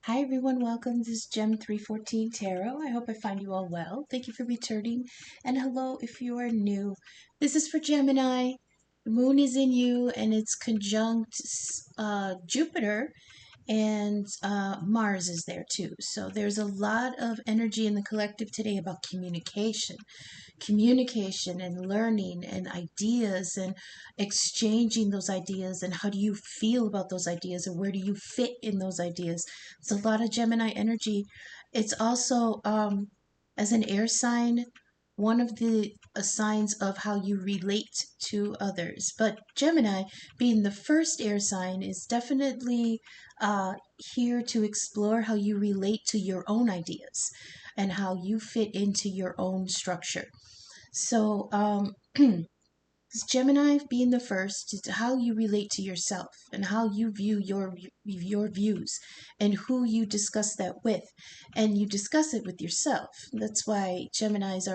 Hi everyone, welcome. This is Gem 314 Tarot. I hope I find you all well. Thank you for returning. And hello if you are new. This is for Gemini. The moon is in you and it's conjunct Jupiter, and Mars is there too. So there's a lot of energy in the collective today about communication and learning and ideas and exchanging those ideas, and how do you feel about those ideas and where do you fit in those ideas. It's a lot of Gemini energy. It's also as an air sign, one of the signs of how you relate to others. But Gemini, being the first air sign, is definitely here to explore how you relate to your own ideas and how you fit into your own structure. So, Gemini being the first is how you relate to yourself and how you view your views and who you discuss that with, and you discuss it with yourself. That's why Geminis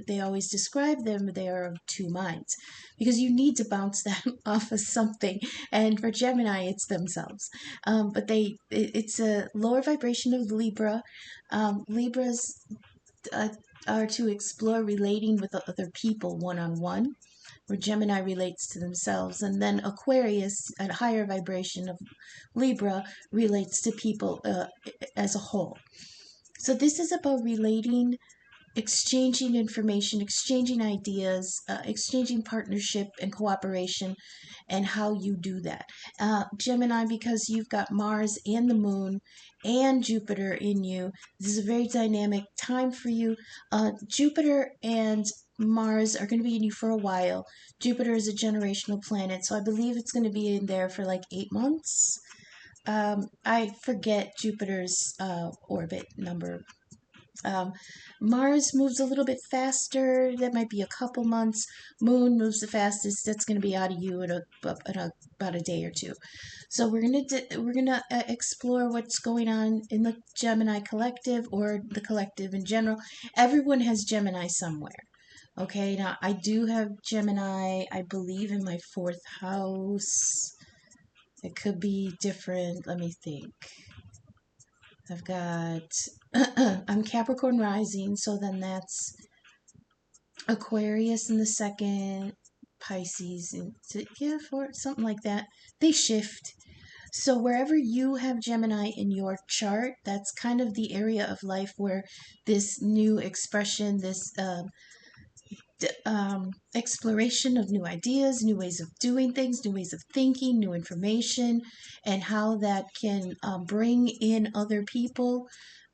they always describe them, they are of two minds, because you need to bounce that off of something, and for Gemini it's themselves. But it's a lower vibration of Libra. Libras uh, are to explore relating with other people one-on-one, where Gemini relates to themselves, and then Aquarius, at a higher vibration of Libra, relates to people as a whole. So this is about relating, exchanging information, exchanging ideas, exchanging partnership and cooperation, and how you do that. Gemini, because you've got Mars and the Moon and Jupiter in you, this is a very dynamic time for you. Jupiter and Mars are going to be in you for a while. Jupiter is a generational planet, so I believe it's going to be in there for like 8 months. I forget Jupiter's orbit number. Mars moves a little bit faster. That might be a couple months. Moon moves the fastest. That's going to be out of you in about a day or two. So we're gonna explore what's going on in the Gemini collective, or the collective in general. Everyone has Gemini somewhere. Okay, now I do have Gemini, I believe, in my 4th house. It could be different. Let me think. I've got, I'm Capricorn rising, so then that's Aquarius in the 2nd, Pisces, and yeah, 4, something like that. They shift. So wherever you have Gemini in your chart, that's kind of the area of life where this new expression, this exploration of new ideas, new ways of doing things, new ways of thinking, new information, and how that can bring in other people,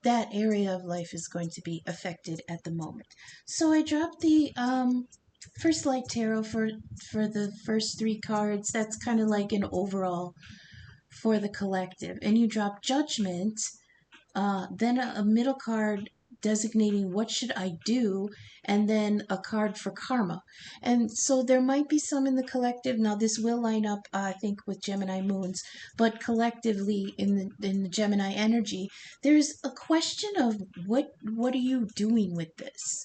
that area of life is going to be affected at the moment. So I dropped the First Light Tarot for the first 3 cards. That's kind of like an overall for the collective. And you drop Judgment, then a middle card designating what should I do, and then a card for karma. And so there might be some in the collective. Now this will line up, I think, with Gemini moons, but collectively in the Gemini energy, there's a question of what are you doing with this?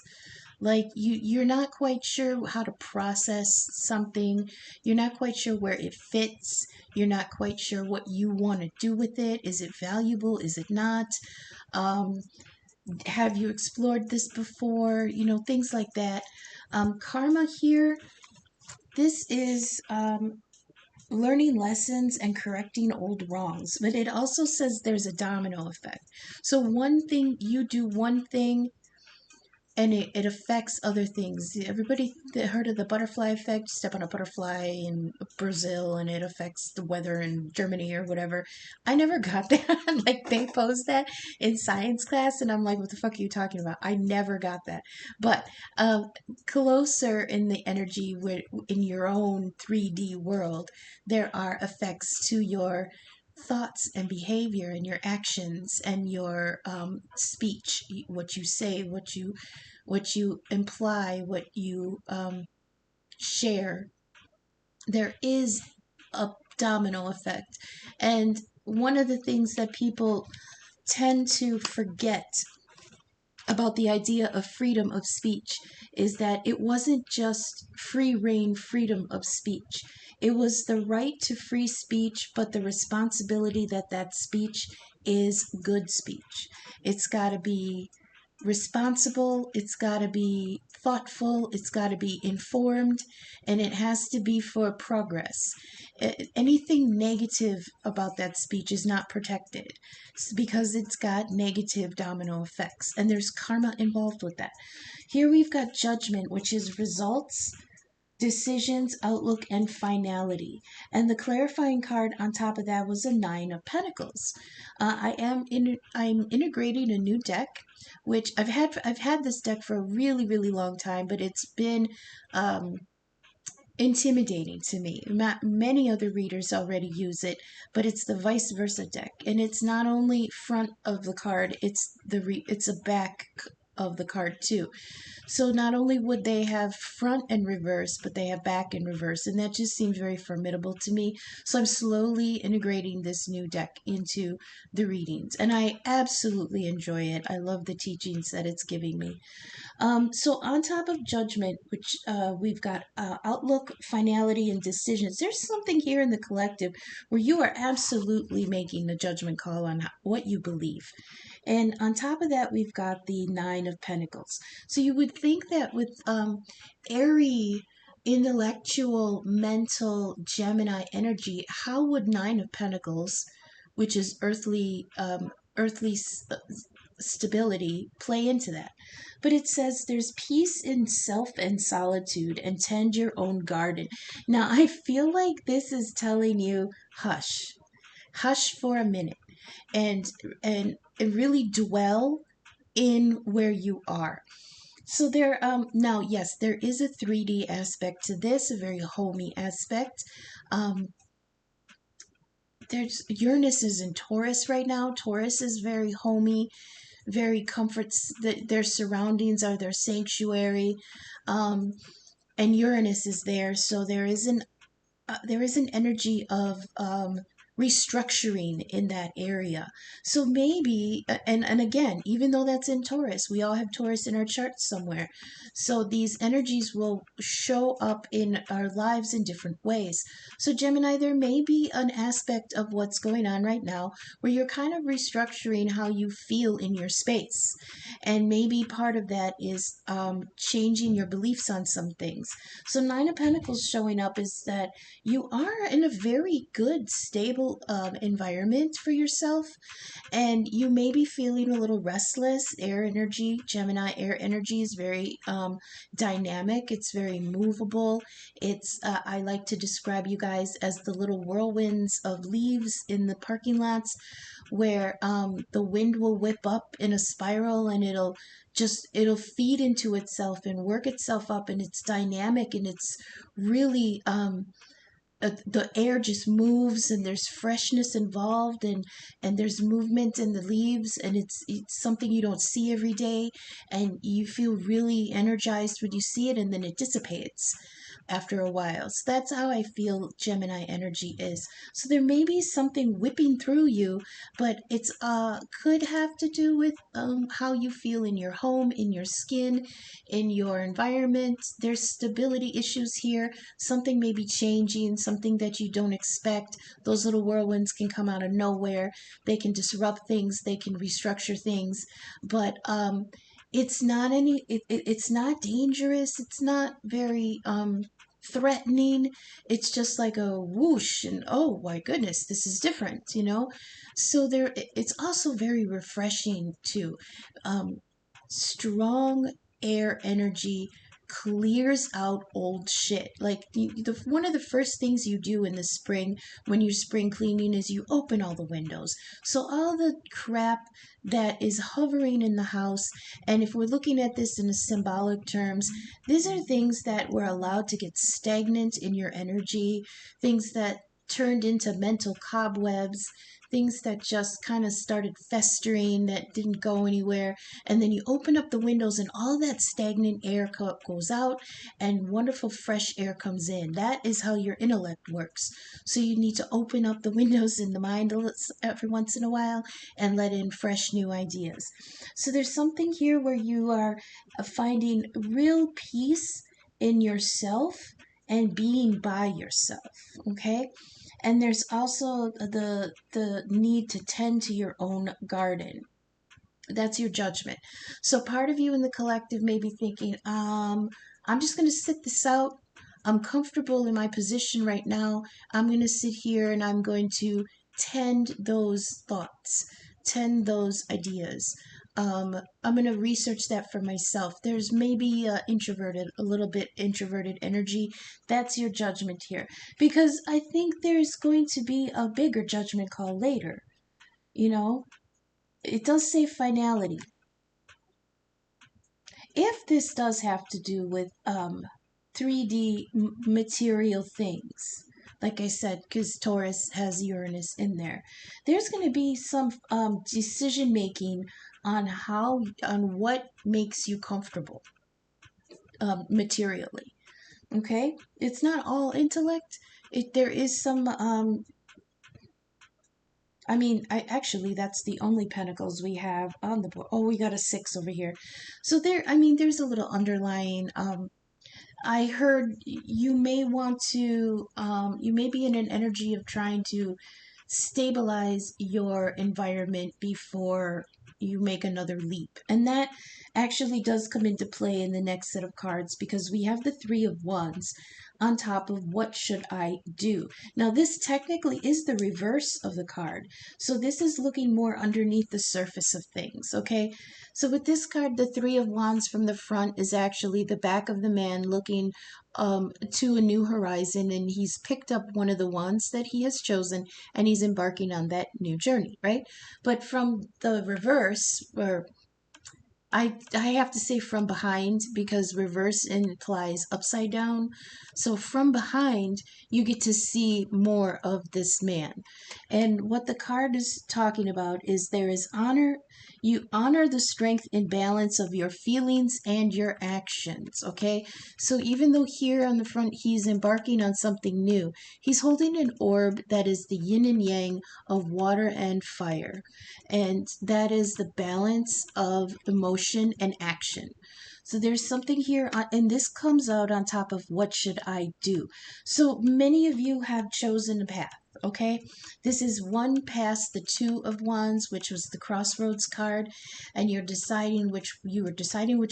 Like you're not quite sure how to process something. You're not quite sure where it fits. You're not quite sure what you want to do with it. Is it valuable? Is it not? Um, have you explored this before? Things like that. Karma here, this is learning lessons and correcting old wrongs, but it also says there's a domino effect. So one thing, you do one thing, and it affects other things. Everybody that heard of the butterfly effect? You step on a butterfly in Brazil and it affects the weather in Germany or whatever. I never got that. Like, they posed that in science class, and I'm like, what the fuck are you talking about? I never got that. But closer in the energy, in your own 3D world, there are effects to your thoughts and behavior and your actions and your speech, what you say, what you imply, what you share. There is a domino effect. And one of the things that people tend to forget about the idea of freedom of speech is that it wasn't just free reign freedom of speech. It was the right to free speech, but the responsibility that that speech is good speech. It's got to be responsible, it's got to be thoughtful, it's got to be informed, and it has to be for progress. Anything negative about that speech is not protected because it's got negative domino effects, and there's karma involved with that. Here we've got judgment, which is results, decisions, outlook, and finality. And the clarifying card on top of that was a Nine of Pentacles. I'm integrating a new deck, which I've had this deck for a really really long time, but it's been um, intimidating to me. Many other readers already use it, but it's the vice versa deck, and it's not only front of the card; it's a back of the card too. So not only would they have front and reverse, but they have back and reverse, and that just seems very formidable to me. So I'm slowly integrating this new deck into the readings, and I absolutely enjoy it. I love the teachings that it's giving me. So on top of judgment, which we've got outlook, finality, and decisions, there's something here in the collective where you are absolutely making the judgment call on what you believe. And on top of that, we've got the Nine of Pentacles. So you would think that with airy, intellectual, mental Gemini energy, how would Nine of Pentacles, which is earthly stability, play into that? But it says there's peace in self and solitude, and tend your own garden. Now I feel like this is telling you, hush, hush for a minute, and and really dwell in where you are. So there, now yes, there is a 3D aspect to this, a very homey aspect. Um, there's Uranus is in Taurus right now. Taurus is very homey, very comforts. Their surroundings are their sanctuary, um, and Uranus is there. So there is an energy of restructuring in that area. So maybe, and again, even though that's in Taurus, we all have Taurus in our charts somewhere. So these energies will show up in our lives in different ways. So, Gemini, there may be an aspect of what's going on right now where you're kind of restructuring how you feel in your space. And maybe part of that is changing your beliefs on some things. So, Nine of Pentacles showing up is that you are in a very good, stable environment for yourself, and you may be feeling a little restless. Air energy, Gemini air energy is very dynamic, it's very movable. I like to describe you guys as the little whirlwinds of leaves in the parking lots where the wind will whip up in a spiral, and it'll feed into itself and work itself up, and it's dynamic, and it's really the air just moves, and there's freshness involved, and there's movement in the leaves, and it's something you don't see every day, and you feel really energized when you see it, and then it dissipates after a while. So that's how I feel Gemini energy is. So there may be something whipping through you, but it's could have to do with how you feel in your home, in your skin, in your environment. There's stability issues here. Something may be changing, something that you don't expect. Those little whirlwinds can come out of nowhere. They can disrupt things, they can restructure things, but it's not dangerous, it's not very threatening. It's just like a whoosh, and oh my goodness, this is different, you know. So it's also very refreshing too. Strong air energy clears out old shit. Like one of the first things you do in the spring when you're spring cleaning is you open all the windows. So all the crap that is hovering in the house, and if we're looking at this in a symbolic terms, these are things that were allowed to get stagnant in your energy, things that turned into mental cobwebs, things that just kind of started festering that didn't go anywhere. And then you open up the windows, and all that stagnant air goes out, and wonderful fresh air comes in. That is how your intellect works. So you need to open up the windows in the mind every once in a while and let in fresh new ideas. So there's something here where you are finding real peace in yourself and being by yourself, okay? And there's also the need to tend to your own garden. That's your judgment. So part of you in the collective may be thinking, I'm just going to sit this out. I'm comfortable in my position right now. I'm going to sit here and I'm going to tend those thoughts, tend those ideas. I'm going to research that for myself. There's maybe a little bit introverted energy. That's your judgment here. Because I think there's going to be a bigger judgment call later. You know, it does say finality. If this does have to do with 3D material things, like I said, because Taurus has Uranus in there, there's going to be some decision making on what makes you comfortable materially. Okay, it's not all intellect. There is some I mean, actually that's the only pentacles we have on the board. Oh, we got a 6 over here. So there, I mean, there's a little underlying. I heard you may want to, you may be in an energy of trying to stabilize your environment before you make another leap. And that actually does come into play in the next set of cards because we have the Three of Wands on top of what should I do. Now, this technically is the reverse of the card. So this is looking more underneath the surface of things, okay? So with this card, the Three of Wands from the front is actually the back of the man looking to a new horizon, and he's picked up one of the wands that he has chosen, and he's embarking on that new journey, right? But from the reverse, or I have to say from behind because reverse implies upside down. So from behind, you get to see more of this man. And what the card is talking about is there is honor. You honor the strength and balance of your feelings and your actions, okay? So even though here on the front he's embarking on something new, he's holding an orb that is the yin and yang of water and fire. And that is the balance of emotion and action. So there's something here, and this comes out on top of what should I do. So many of you have chosen a path, okay? This is one past the Two of Wands, which was the Crossroads card, and you were deciding which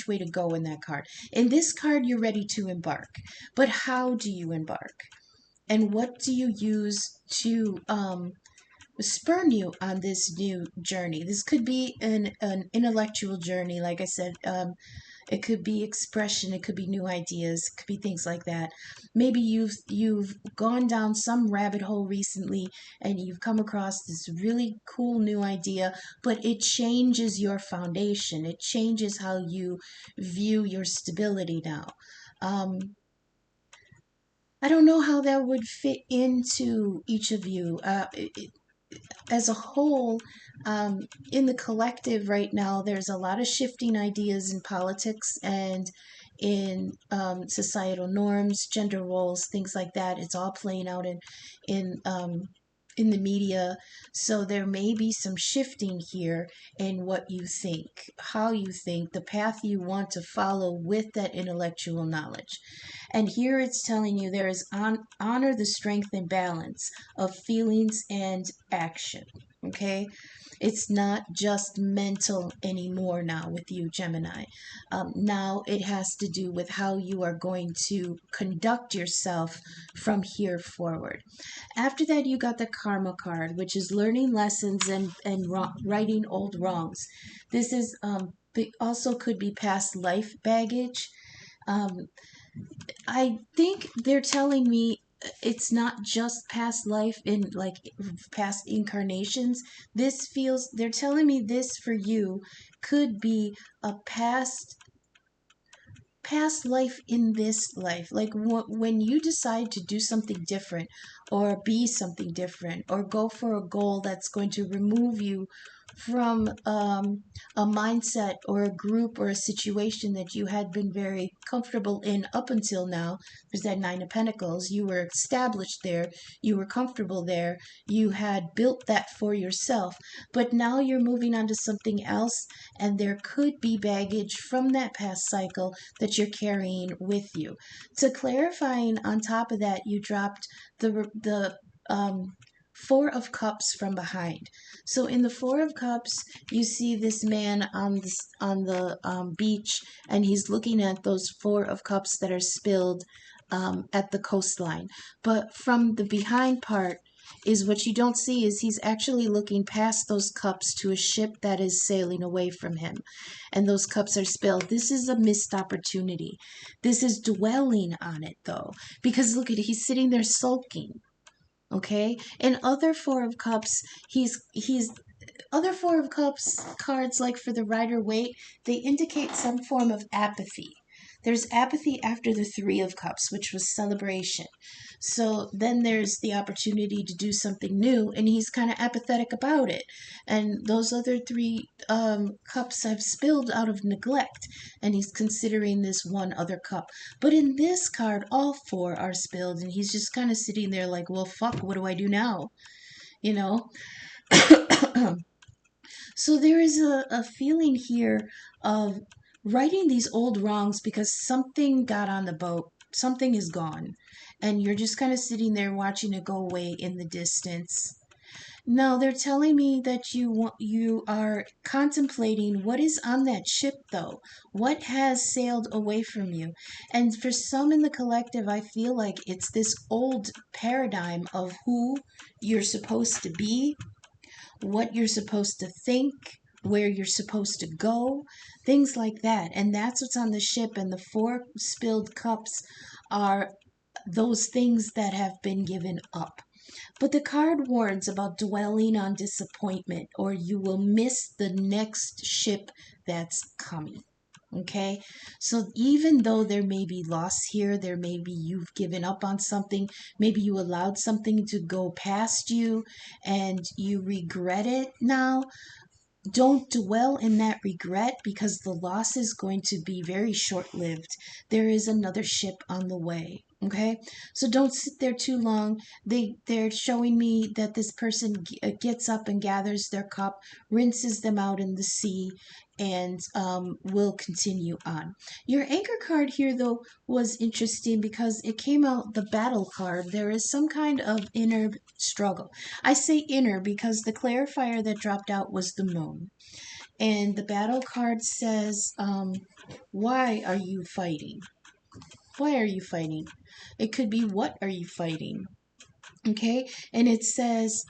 way to go in that card. In this card, you're ready to embark. But how do you embark? And what do you use to spurn you on this new journey? This could be an intellectual journey, like I said. It could be expression, it could be new ideas, it could be things like that. Maybe you've gone down some rabbit hole recently and you've come across this really cool new idea, but it changes your foundation. It changes how you view your stability now. I don't know how that would fit into each of you. As a whole, in the collective right now, there's a lot of shifting ideas in politics and in societal norms, gender roles, things like that. It's all playing out in the media. So there may be some shifting here in what you think, how you think, the path you want to follow with that intellectual knowledge. And here it's telling you there is honor the strength and balance of feelings and action. Okay, it's not just mental anymore now with you, Gemini. Now it has to do with how you are going to conduct yourself from here forward. After that, you got the Karma card, which is learning lessons and righting old wrongs. This is also could be past life baggage. Um, I think they're telling me it's not just past life in like past incarnations. This feels, they're telling me this for you could be a past life in this life. Like when you decide to do something different or be something different or go for a goal that's going to remove you from a mindset or a group or a situation that you had been very comfortable in up until now. There's that Nine of Pentacles. You were established there. You were comfortable there. You had built that for yourself. But now you're moving on to something else, and there could be baggage from that past cycle that you're carrying with you. To clarifying, on top of that, you dropped the Four of Cups from behind. So in the Four of Cups, you see this man on the beach, and he's looking at those Four of Cups that are spilled at the coastline. But from the behind part is what you don't see is he's actually looking past those cups to a ship that is sailing away from him, and those cups are spilled. This is a missed opportunity. This is dwelling on it though, because look at it, he's sitting there sulking. Okay, and other Four of Cups, he's other Four of Cups cards, like for the Rider-Waite, they indicate some form of apathy. There's apathy after the Three of Cups, which was celebration. So then there's the opportunity to do something new, and he's kind of apathetic about it. And those other three cups have spilled out of neglect, and he's considering this one other cup. But in this card, all four are spilled, and he's just kind of sitting there like, well, fuck, what do I do now? You know? So there is a feeling here of righting these old wrongs because something got on the boat, something is gone, and you're just kind of sitting there watching it go away in the distance. No, they're telling me that you are contemplating what is on that ship though. What has sailed away from you? And for some in the collective, I feel like it's this old paradigm of who you're supposed to be, what you're supposed to think, where you're supposed to go, things like that. And that's what's on the ship. And the four spilled cups are those things that have been given up. But the card warns about dwelling on disappointment, or you will miss the next ship that's coming. Okay, so even though there may be loss here, there may be you've given up on something, maybe you allowed something to go past you and you regret it now. Don't dwell in that regret because the loss is going to be very short lived. There is another ship on the way. Okay, so don't sit there too long. They're showing me that this person gets up and gathers their cup, rinses them out in the sea, and will continue on. Your anchor card here, though, was interesting because it came out the battle card. There is some kind of inner struggle. I say inner because the clarifier that dropped out was the moon. And the battle card says, why are you fighting? Why are you fighting? It could be, what are you fighting? Okay, and it says,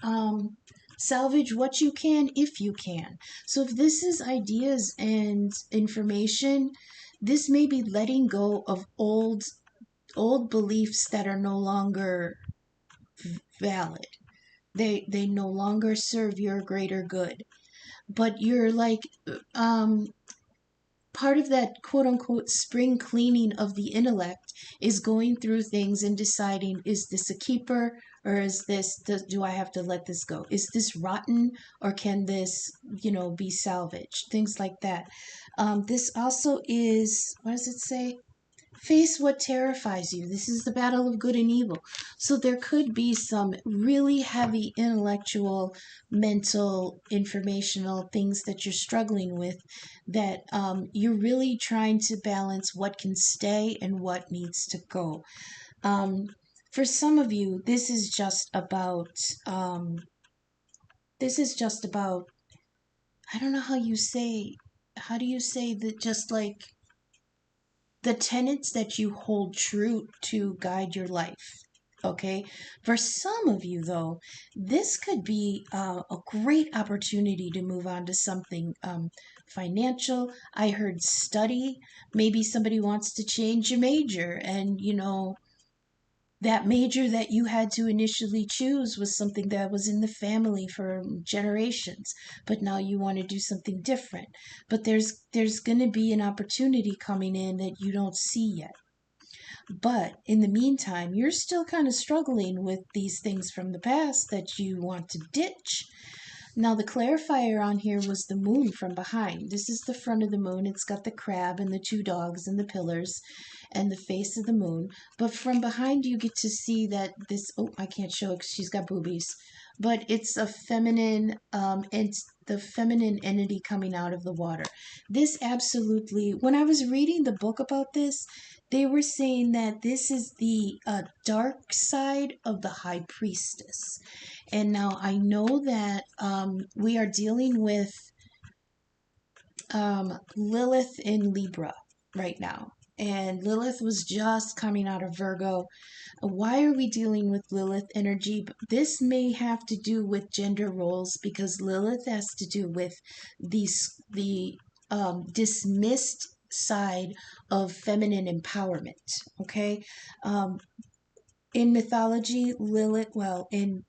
salvage what you can if you can. So if this is ideas and information, this may be letting go of old beliefs that are no longer valid. They no longer serve your greater good. But you're like, part of that quote unquote spring cleaning of the intellect is going through things and deciding, is this a keeper, or is this, do I have to let this go? Is this rotten, or can this, be salvaged? Things like that. This also is, what does it say? Face what terrifies you. This is the battle of good and evil. So there could be some really heavy intellectual, mental, informational things that you're struggling with, that you're really trying to balance what can stay and what needs to go. For some of you, this is just about, I don't know how do you say that, just like the tenets that you hold true to guide your life. Okay, for some of you though, this could be a great opportunity to move on to something financial. I heard study. Maybe somebody wants to change a major, and that major that you had to initially choose was something that was in the family for generations, but now you want to do something different. But there's going to be an opportunity coming in that you don't see yet. But in the meantime, you're still kind of struggling with these things from the past that you want to ditch. Now, the clarifier on here was the moon from behind. This is the front of the moon. It's got the crab and the two dogs and the pillars and the face of the moon. But from behind, you get to see that this, oh, I can't show it 'cause she's got boobies. But it's a feminine, it's the feminine entity coming out of the water. This absolutely, when I was reading the book about this, they were saying that this is the dark side of the high priestess. And now I know that we are dealing with Lilith in Libra right now. And Lilith was just coming out of Virgo. Why are we dealing with Lilith energy? This may have to do with gender roles because Lilith has to do with the dismissed side of feminine empowerment. Okay, in mythology, Lilith. Well, in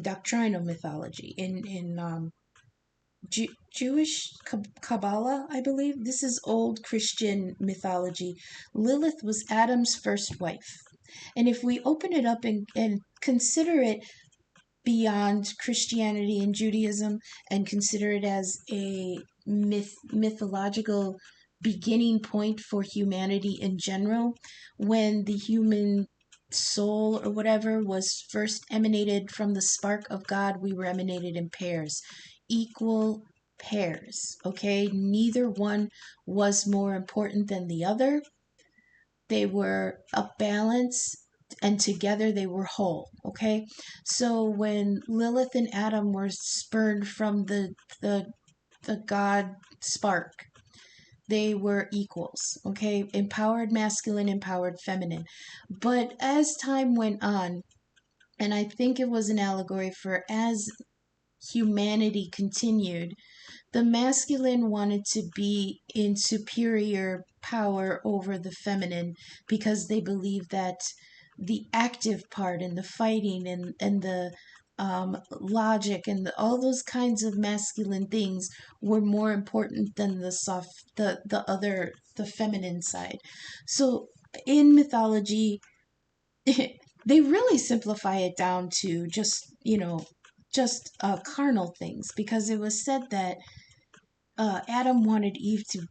doctrinal mythology, in Jewish Kabbalah, I believe. This is old Christian mythology. Lilith was Adam's first wife. And if we open it up and consider it beyond Christianity and Judaism and consider it as a mythological beginning point for humanity in general, when the human soul or whatever was first emanated from the spark of God, we were emanated in pairs, equal pairs, okay? Neither one was more important than the other. They were a balance, and together they were whole, okay? So when Lilith and Adam were spurned from the God spark, they were equals, okay? Empowered masculine, empowered feminine. But as time went on, and I think it was an allegory for as humanity continued, the masculine wanted to be in superior power over the feminine because they believed that the active part and the fighting and the logic and all those kinds of masculine things were more important than the soft, the feminine side. So in mythology, they really simplify it down to just, just carnal things, because it was said that Adam wanted Eve to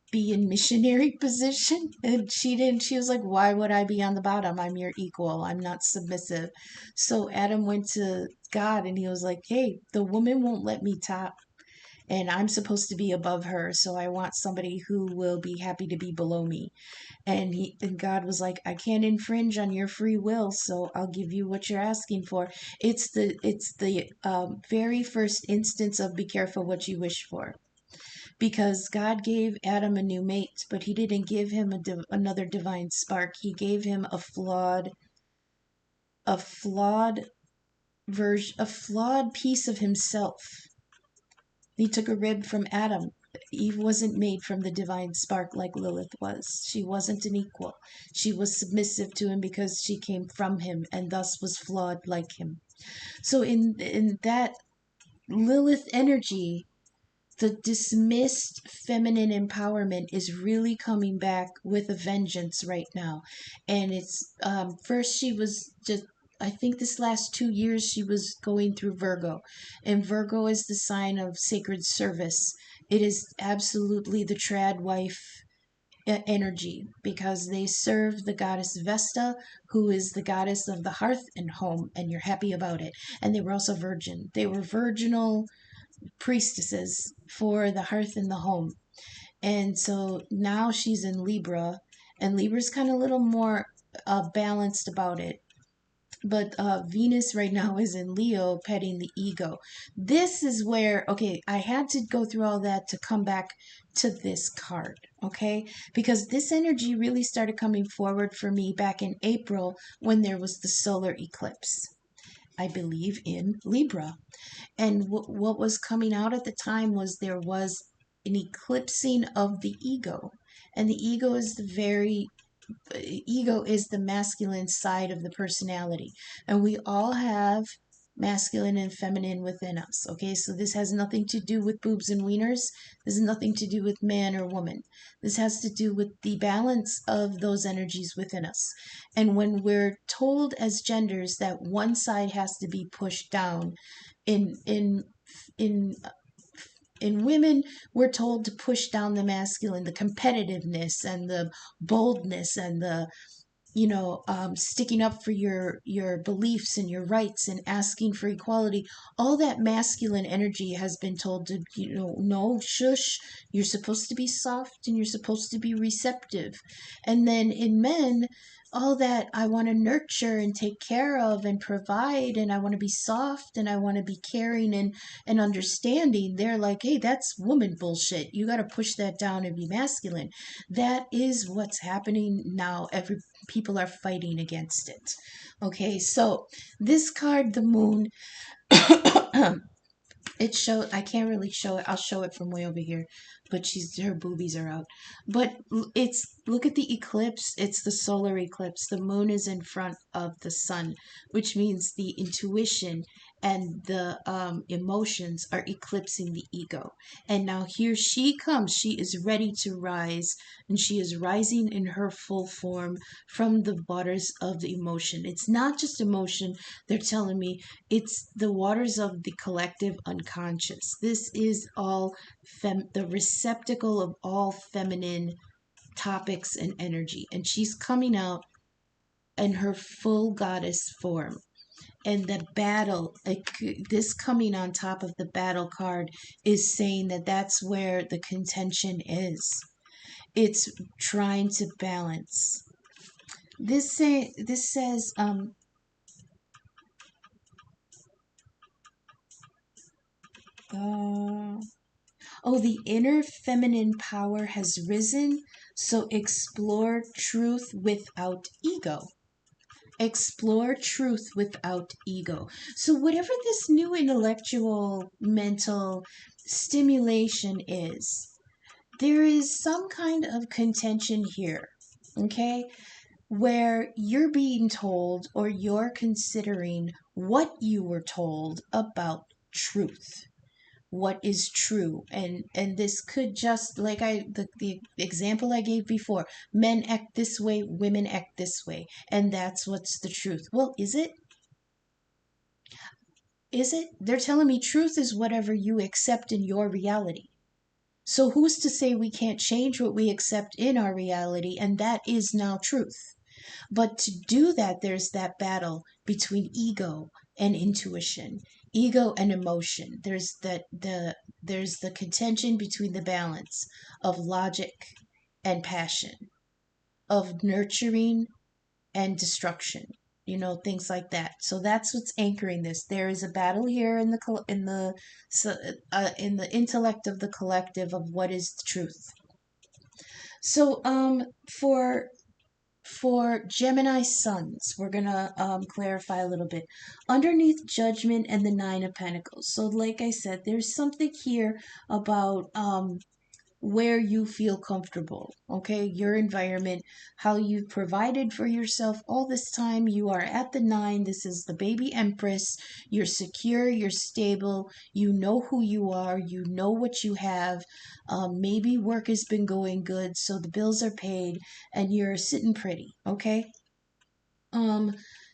be in missionary position, and she didn't. She was like, why would I be on the bottom? I'm your equal. I'm not submissive. So Adam went to God and he was like, hey, the woman won't let me top, and I'm supposed to be above her, so I want somebody who will be happy to be below me. And God was like, I can't infringe on your free will, so I'll give you what you're asking for. It's the very first instance of be careful what you wish for, because God gave Adam a new mate, but he didn't give him another divine spark. He gave him a flawed version, a flawed piece of himself. He took a rib from Adam. Eve wasn't made from the divine spark like Lilith was. She wasn't an equal. She was submissive to him because she came from him and thus was flawed like him. So in that Lilith energy, the dismissed feminine empowerment is really coming back with a vengeance right now. And it's first she was just, I think this last 2 years she was going through Virgo, and Virgo is the sign of sacred service. It is absolutely the trad wife energy, because they serve the goddess Vesta, who is the goddess of the hearth and home, and you're happy about it. And they were also virgin. They were virginal priestesses for the hearth and the home. And so now she's in Libra, and Libra's kind of a little more balanced about it. But Venus right now is in Leo, petting the ego. This is where, okay, I had to go through all that to come back to this card, okay? Because this energy really started coming forward for me back in April when there was the solar eclipse, I believe, in Libra. And what was coming out at the time was there was an eclipsing of the ego. And the ego is the masculine side of the personality. And we all have masculine and feminine within us. Okay, so this has nothing to do with boobs and wieners. This has nothing to do with man or woman. This has to do with the balance of those energies within us. And when we're told as genders that one side has to be pushed down in in women, we're told to push down the masculine, the competitiveness and the boldness and the sticking up for your beliefs and your rights and asking for equality. All that masculine energy has been told to, no, shush. You're supposed to be soft and you're supposed to be receptive. And then in men, all that I want to nurture and take care of and provide, and I want to be soft and I want to be caring and understanding. They're like, hey, that's woman bullshit. You got to push that down and be masculine. That is what's happening now. People are fighting against it. Okay, so this card, the moon, I can't really show it. I'll show it from way over here, but her boobies are out. But look at the eclipse. It's the solar eclipse. The moon is in front of the sun, which means the intuition and the emotions are eclipsing the ego. And now here she comes. She is ready to rise, and she is rising in her full form from the waters of the emotion. It's not just emotion. They're telling me it's the waters of the collective unconscious. This is all the receptacle of all feminine topics and energy. And she's coming out in her full goddess form. And the battle, this coming on top of the battle card, is saying that that's where the contention is. It's trying to balance. This says, the inner feminine power has risen, so explore truth without ego. Explore truth without ego. So whatever this new intellectual, mental stimulation is, there is some kind of contention here, okay? Where you're being told or you're considering what you were told about truth. What is true, and this could just like the example I gave before. Men act this way, women act this way, and that's what's the truth. Well, is it? They're telling me truth is whatever you accept in your reality. So who's to say we can't change what we accept in our reality, and that is now truth. But to do that, there's that battle between ego and intuition, ego and emotion. There's the contention between the balance of logic and passion, of nurturing and destruction. Things like that. So that's what's anchoring this. There is a battle here in the intellect of the collective of what is the truth. So for Gemini suns, we're going to clarify a little bit. Underneath Judgment and the Nine of Pentacles. So like I said, there's something here about where you feel comfortable, okay? Your environment, how you've provided for yourself all this time. You are at the 9. This is the baby empress. You're secure, you're stable, you know who you are, you know what you have. Maybe work has been going good, so the bills are paid, and you're sitting pretty, okay?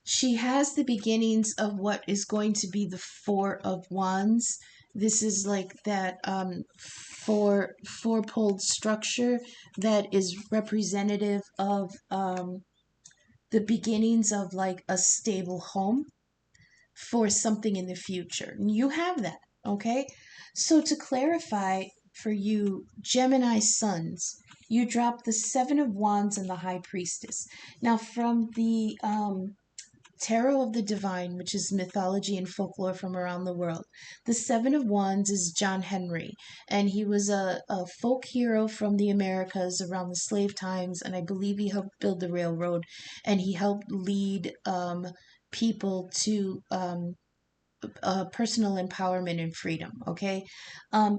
She has the beginnings of what is going to be the Four of Wands. This is like that four-poled structure that is representative of the beginnings of like a stable home for something in the future. You have that, okay? So to clarify for you, Gemini suns, you drop the Seven of Wands and the High Priestess. Now from the Tarot of the Divine, which is mythology and folklore from around the world. The Seven of Wands is John Henry, and he was a folk hero from the Americas around the slave times, and I believe he helped build the railroad, and he helped lead people to personal empowerment and freedom, okay?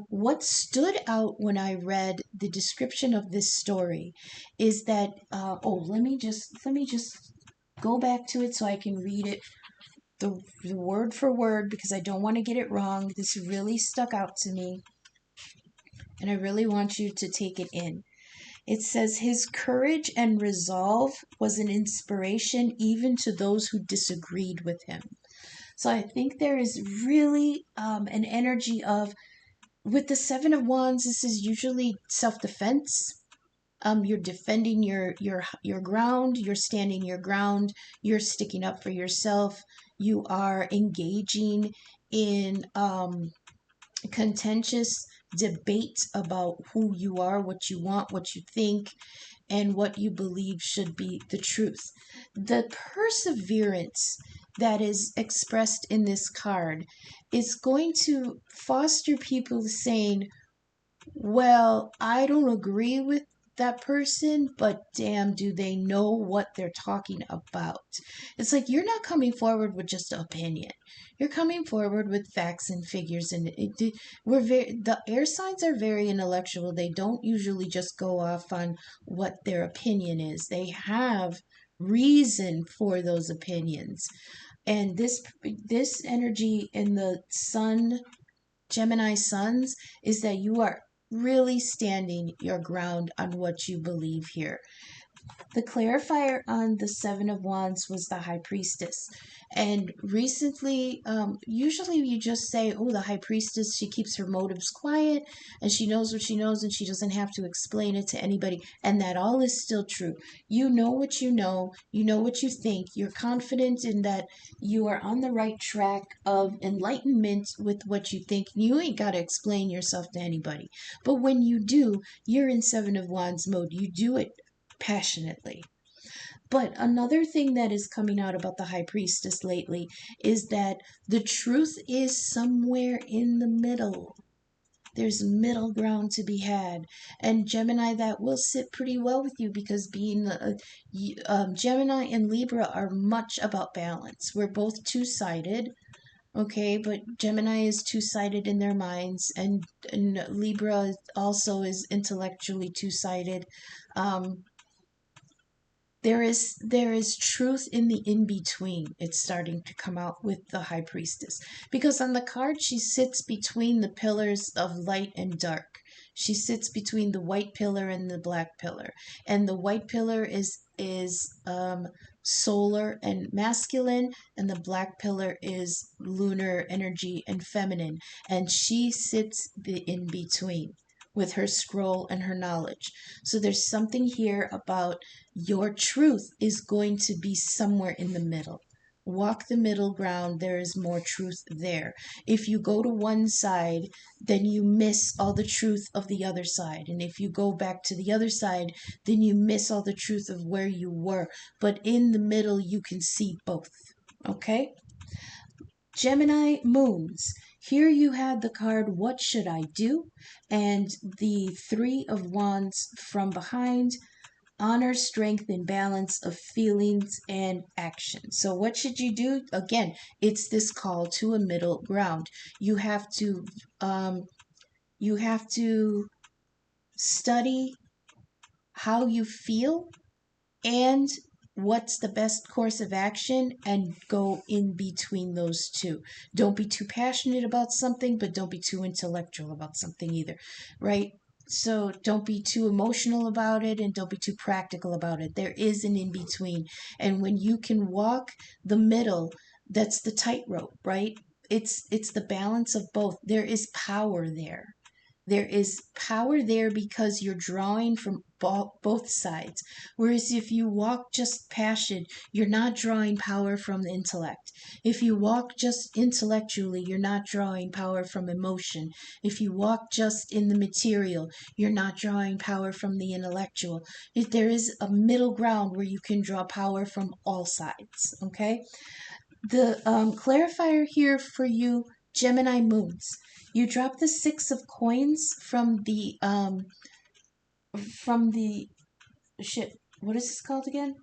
What stood out when I read the description of this story is that, let me just go back to it so I can read it the word for word because I don't want to get it wrong. This really stuck out to me, and I really want you to take it in. It says, his courage and resolve was an inspiration even to those who disagreed with him. So I think there is really an energy of, with the Seven of Wands, this is usually self-defense. You're defending your ground, you're standing your ground, you're sticking up for yourself, you are engaging in contentious debate about who you are, what you want, what you think, and what you believe should be the truth. The perseverance that is expressed in this card is going to foster people saying, well, I don't agree with that person, but damn, do they know what they're talking about? It's like you're not coming forward with just an opinion. You're coming forward with facts and figures, and the air signs are very intellectual. They don't usually just go off on what their opinion is. They have reason for those opinions, and this energy in the sun, Gemini suns, is that you are really standing your ground on what you believe here. The clarifier on the Seven of Wands was the High Priestess. And recently, usually you just say, oh, the High Priestess, she keeps her motives quiet and she knows what she knows and she doesn't have to explain it to anybody. And that all is still true. You know what you know what you think. You're confident in that you are on the right track of enlightenment with what you think. You ain't got to explain yourself to anybody. But when you do, you're in Seven of Wands mode. You do it passionately. But another thing that is coming out about the High Priestess lately is that the truth is somewhere in the middle. There's middle ground to be had. And Gemini, that will sit pretty well with you because being Gemini and Libra are much about balance. We're both two-sided. Okay, but Gemini is two-sided in their minds, and Libra also is intellectually two-sided. There is truth in the in-between. It's starting to come out with the High Priestess. Because on the card, she sits between the pillars of light and dark. She sits between the white pillar and the black pillar. And the white pillar is solar and masculine, and the black pillar is lunar energy and feminine. And she sits the in-between with her scroll and her knowledge. So there's something here about your truth is going to be somewhere in the middle. Walk the middle ground. There is more truth there. If you go to one side, then you miss all the truth of the other side. And if you go back to the other side, then you miss all the truth of where you were. But in the middle, you can see both. Okay? Gemini moons. Here you had the card, What Should I Do? And the Three of Wands from behind, honor, strength, and balance of feelings and action. So what should you do? Again, it's this call to a middle ground. You have to study how you feel and what's the best course of action and go in between those two. Don't be too passionate about something, but don't be too intellectual about something either, right? So don't be too emotional about it and don't be too practical about it. There is an in between. And when you can walk the middle, that's the tightrope, right? It's the balance of both. There is power there. There is power there because you're drawing from both sides. Whereas if you walk just passion, you're not drawing power from the intellect. If you walk just intellectually, you're not drawing power from emotion. If you walk just in the material, you're not drawing power from the intellectual. If there is a middle ground where you can draw power from all sides, okay? The clarifier here for you, Gemini moons. You drop the Six of Coins from the what is this called again?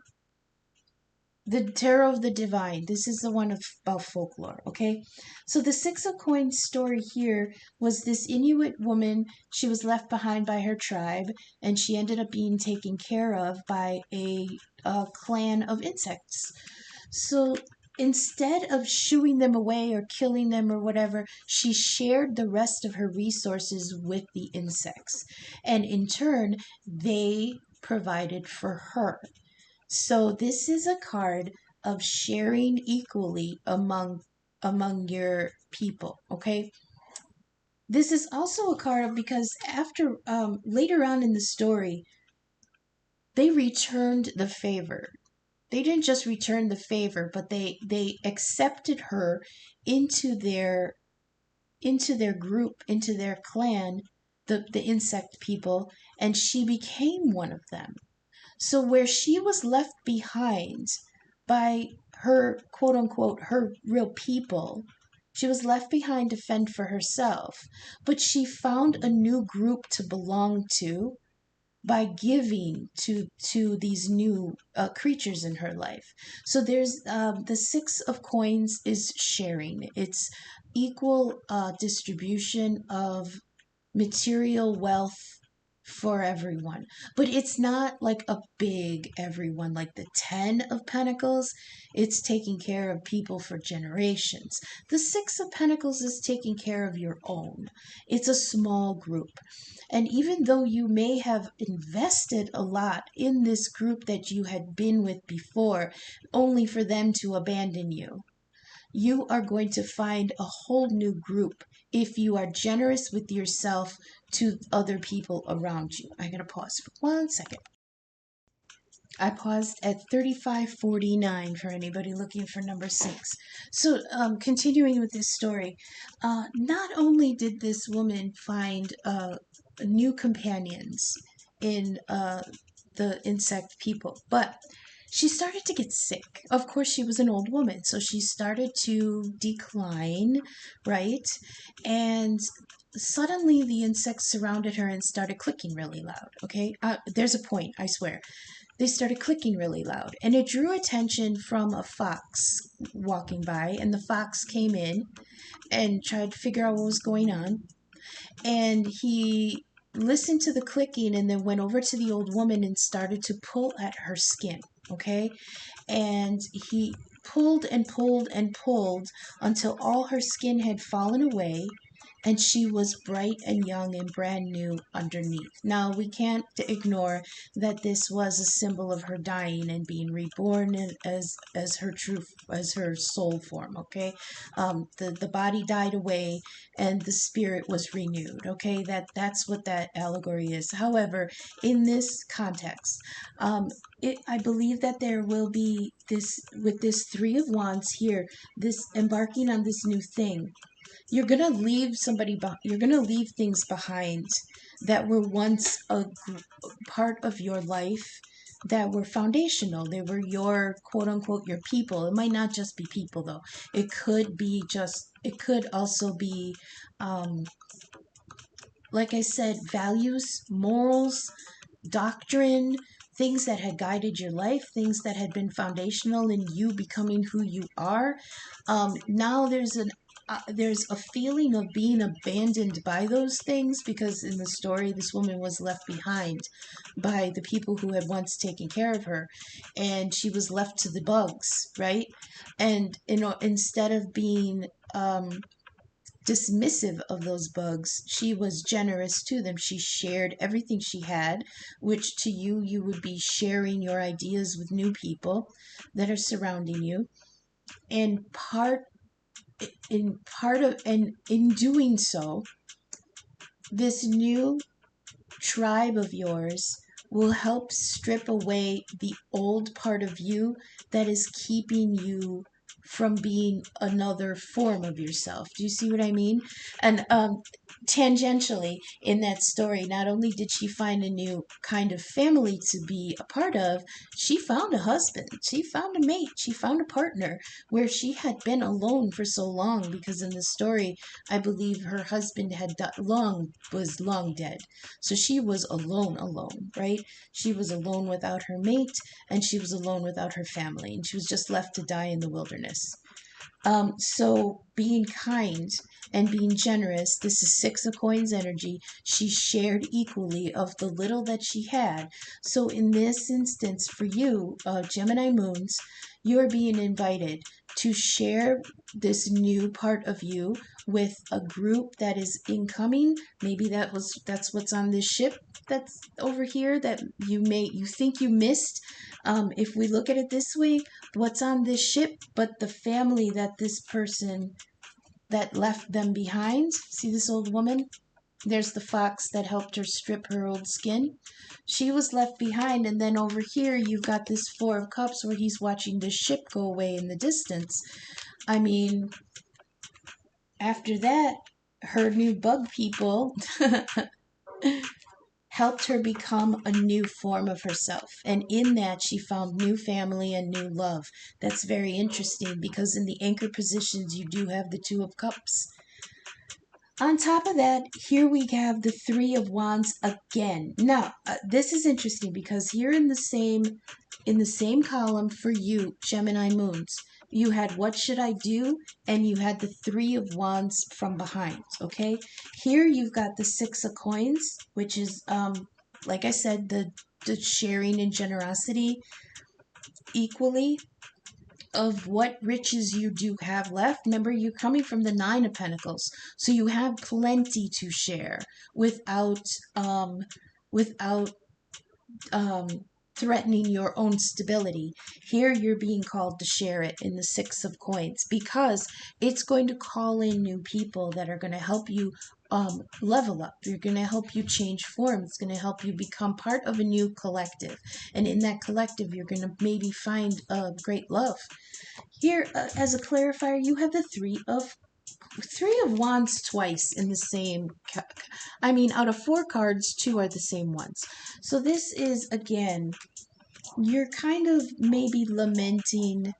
The Tarot of the Divine. This is the one about folklore, okay? So the Six of Coins story here was this Inuit woman. She was left behind by her tribe, and she ended up being taken care of by a clan of insects. So instead of shooing them away or killing them or whatever, she shared the rest of her resources with the insects. And in turn, they provided for her. So this is a card of sharing equally among among your people, okay? This is also a card of, because after later on in the story, they returned the favor. They didn't just return the favor, but they accepted her into their group, into their clan, the insect people, and she became one of them. So where she was left behind by her quote unquote her real people, she was left behind to fend for herself, but she found a new group to belong to by giving to these new creatures in her life. So there's the Six of Coins is sharing. It's equal distribution of material wealth for everyone. But it's not like a big everyone like the 10 of Pentacles. It's taking care of people for generations. The Six of Pentacles is taking care of your own. It's a small group. And even though you may have invested a lot in this group that you had been with before, only for them to abandon you, you are going to find a whole new group if you are generous with yourself to other people around you. I'm going to pause for 1 second. I paused at 3549 for anybody looking for number 6. So, continuing with this story, not only did this woman find new companions in the insect people, but she started to get sick. Of course, she was an old woman, so she started to decline, right? And suddenly the insects surrounded her and started clicking really loud, okay? There's a point, I swear. They started clicking really loud, and it drew attention from a fox walking by, and the fox came in and tried to figure out what was going on, and he listened to the clicking and then went over to the old woman and started to pull at her skin, okay? And he pulled and pulled and pulled until all her skin had fallen away and she was bright and young and brand new underneath. Now, we can't ignore that this was a symbol of her dying and being reborn as her true, as her soul form, okay? The body died away and the spirit was renewed, okay? That's what that allegory is. However, in this context, I believe that there will be this, with this Three of Wands here, this embarking on this new thing. You're gonna leave you're gonna leave things behind that were once a part of your life, that were foundational. They were your quote unquote your people. It might not just be people though. It could also be, like I said, values, morals, doctrine, things that had guided your life, things that had been foundational in you becoming who you are. Now there's a feeling of being abandoned by those things, because in the story this woman was left behind by the people who had once taken care of her, and she was left to the bugs, right? And instead of being dismissive of those bugs, she was generous to them. She shared everything she had, which to you, you would be sharing your ideas with new people that are surrounding you. And in doing so, this new tribe of yours will help strip away the old part of you that is keeping you from being another form of yourself. Do you see what I mean? And tangentially, in that story, not only did she find a new kind of family to be a part of, she found a husband, she found a mate, she found a partner, where she had been alone for so long, because in the story, I believe her husband was long dead. So she was alone, right? She was alone without her mate, and she was alone without her family, and she was just left to die in the wilderness. So being kind and being generous, this is Six of Coins energy. She shared equally of the little that she had. So in this instance, for you, Gemini moons, you are being invited to share this new part of you with a group that is incoming. Maybe that's what's on this ship that's over here that you think you missed. If we look at it this way, what's on this ship, but the family that this person that left them behind. See this old woman? There's the fox that helped her strip her old skin. She was left behind, and then over here you've got this Four of Cups where he's watching the ship go away in the distance. I mean, after that, her new bug people helped her become a new form of herself. And in that, she found new family and new love. That's very interesting because in the anchor positions, you do have the Two of Cups. On top of that, here we have the Three of Wands again. Now, this is interesting because here in the same column for you, Gemini moons, you had what should I do? And you had the Three of Wands from behind, okay? Here you've got the Six of Coins, which is, like I said, the sharing and generosity equally of what riches you do have left. Remember, you're coming from the Nine of Pentacles, so you have plenty to share without without threatening your own stability. Here you're being called to share it in the Six of Coins because it's going to call in new people that are going to help you level up. You're going to help you change form. It's going to help you become part of a new collective. And in that collective, you're going to maybe find great love. Here, as a clarifier, you have the Three of Wands twice in the same, I mean, out of 4 cards, 2 are the same ones. So this is, again, you're kind of maybe lamenting.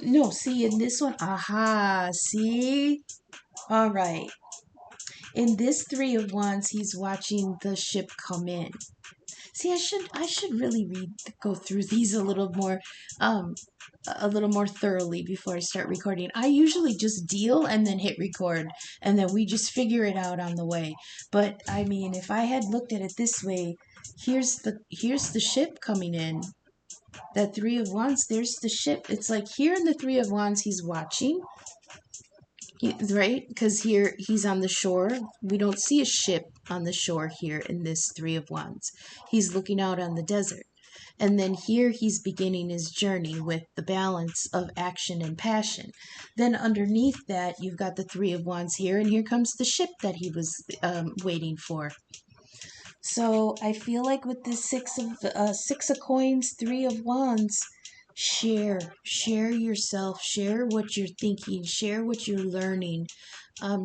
No, see, in this one, aha, see? All right. In this Three of Wands, he's watching the ship come in. See, I should really go through these a little more thoroughly before I start recording. I usually just deal and then hit record, and then we just figure it out on the way. But I mean, if I had looked at it this way, here's the ship coming in. That Three of Wands, there's the ship. It's like here in the Three of Wands, he's watching. Right? Because here he's on the shore. We don't see a ship on the shore here in this Three of Wands. He's looking out on the desert. And then here he's beginning his journey with the balance of action and passion. Then underneath that, you've got the Three of Wands here, and here comes the ship that he was waiting for. So I feel like with the Six of Coins, Three of Wands, share yourself, share what you're thinking, share what you're learning,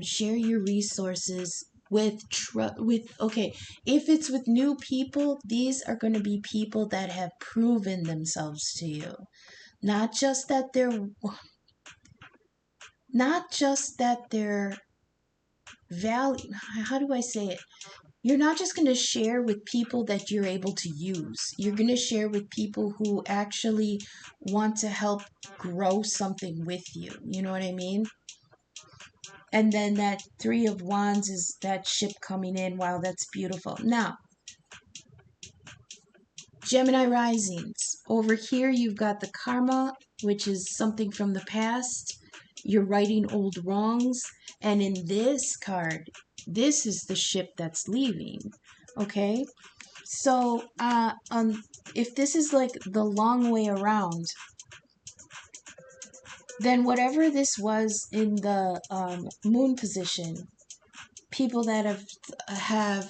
share your resources okay, if it's with new people, these are going to be people that have proven themselves to you. Not just that they're value. How do I say it? You're not just going to share with people that you're able to use. You're going to share with people who actually want to help grow something with you. You know what I mean? And then that Three of Wands is that ship coming in. Wow, that's beautiful. Now, Gemini risings. Over here, you've got the karma, which is something from the past. You're righting old wrongs. And in this card, this is the ship that's leaving. Okay? So, if this is like the long way around, then whatever this was in the moon position, people that have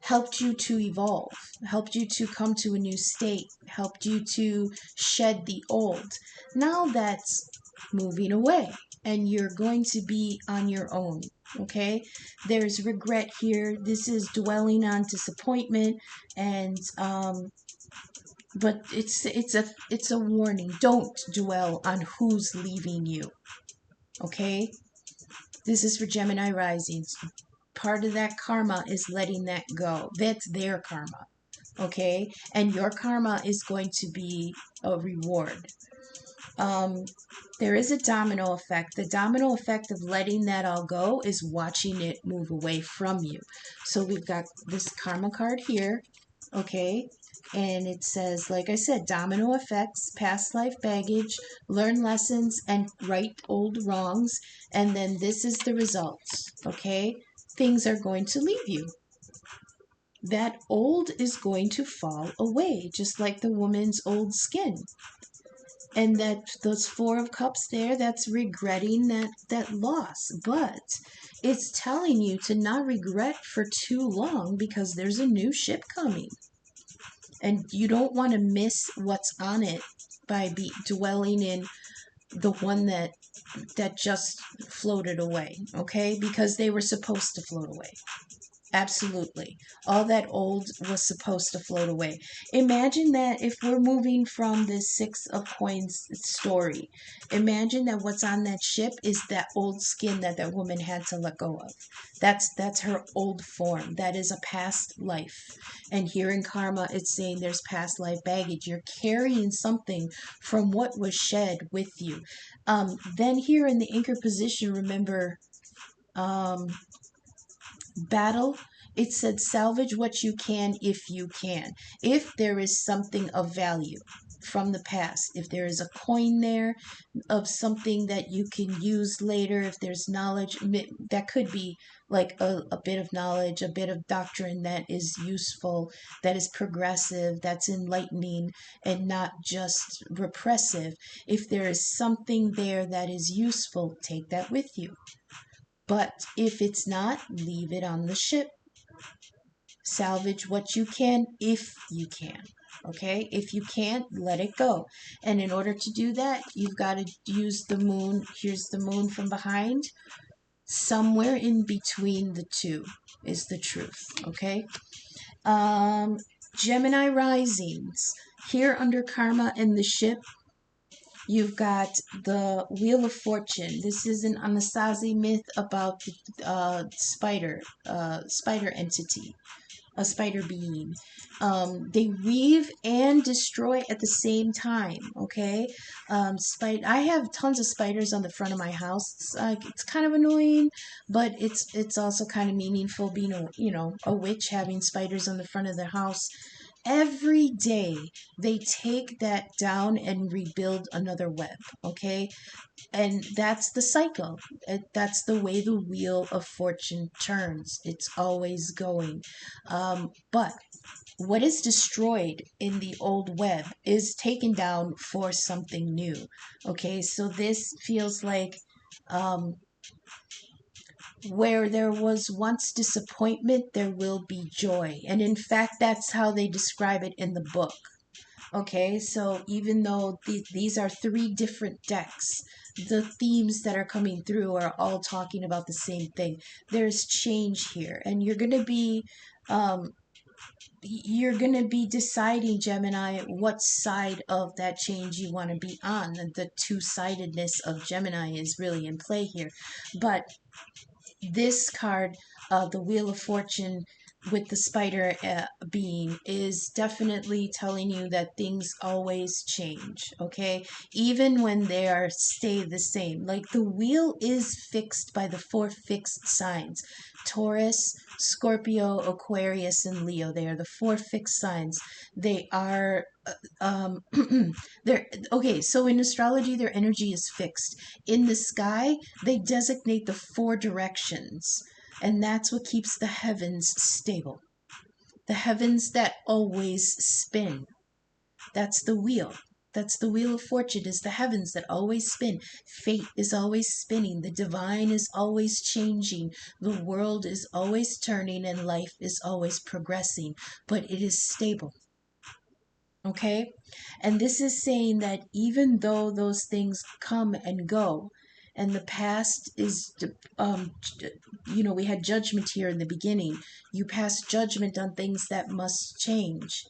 helped you to evolve, helped you to come to a new state, helped you to shed the old. Now that's moving away, and you're going to be on your own. Okay, there's regret here. This is dwelling on disappointment, and but it's a warning. Don't dwell on who's leaving you. Okay, this is for Gemini risings. Part of that karma is letting that go. That's their karma. Okay, and your karma is going to be a reward. There is a domino effect. The domino effect of letting that all go is watching it move away from you. So we've got this karma card here, okay? And it says, like I said, domino effects, past life baggage, learn lessons, and right old wrongs. And then this is the results, okay? Things are going to leave you. That old is going to fall away, just like the woman's old skin. And that those four of cups there, that's regretting that loss. But it's telling you to not regret for too long, because there's a new ship coming. And you don't want to miss what's on it by dwelling in the one that just floated away, okay? Because they were supposed to float away. Absolutely. All that old was supposed to float away. Imagine that if we're moving from this Six of Coins story, imagine that what's on that ship is that old skin that woman had to let go of. That's her old form. That is a past life. And here in karma, it's saying there's past life baggage. You're carrying something from what was shed with you. Then here in the anchor position, remember, battle, it said salvage what you can if you can. If there is something of value from the past, if there is a coin there of something that you can use later, if there's knowledge, that could be like a bit of knowledge, a bit of doctrine that is useful, that is progressive, that's enlightening, and not just repressive. If there is something there that is useful, take that with you. But if it's not, leave it on the ship. Salvage what you can if you can. Okay? If you can't, let it go. And in order to do that, you've got to use the moon. Here's the moon from behind. Somewhere in between the two is the truth. Okay? Gemini risings. Here under karma and the ship, you've got the Wheel of Fortune. This is an Anasazi myth about the spider entity, a spider being. They weave and destroy at the same time. Okay, I have tons of spiders on the front of my house. It's kind of annoying, but it's also kind of meaningful. Being a witch, having spiders on the front of their house. Every day they take that down and rebuild another web. Okay, and that's the cycle. That's the way the wheel of fortune turns. It's always going. But what is destroyed in the old web is taken down for something new. Okay, so this feels like, where there was once disappointment, there will be joy. And in fact, that's how they describe it in the book. Okay, so even though these are three different decks, the themes that are coming through are all talking about the same thing. There's change here, and you're gonna be deciding, Gemini, what side of that change you want to be on. The two-sidedness of Gemini is really in play here, but this card, the Wheel of Fortune with the spider being, is definitely telling you that things always change, okay? Even when they are stay the same. Like the wheel is fixed by the four fixed signs. Taurus, Scorpio, Aquarius, and Leo. They are the four fixed signs. They are they're okay. So in astrology, their energy is fixed. In the sky, they designate the four directions, and that's what keeps the heavens stable. The heavens that always spin. That's the wheel. That's the wheel of fortune, is the heavens that always spin. Fate is always spinning. The divine is always changing. The world is always turning, and life is always progressing. But it is stable. Okay? And this is saying that even though those things come and go, and the past is, we had judgment here in the beginning. You pass judgment on things that must change.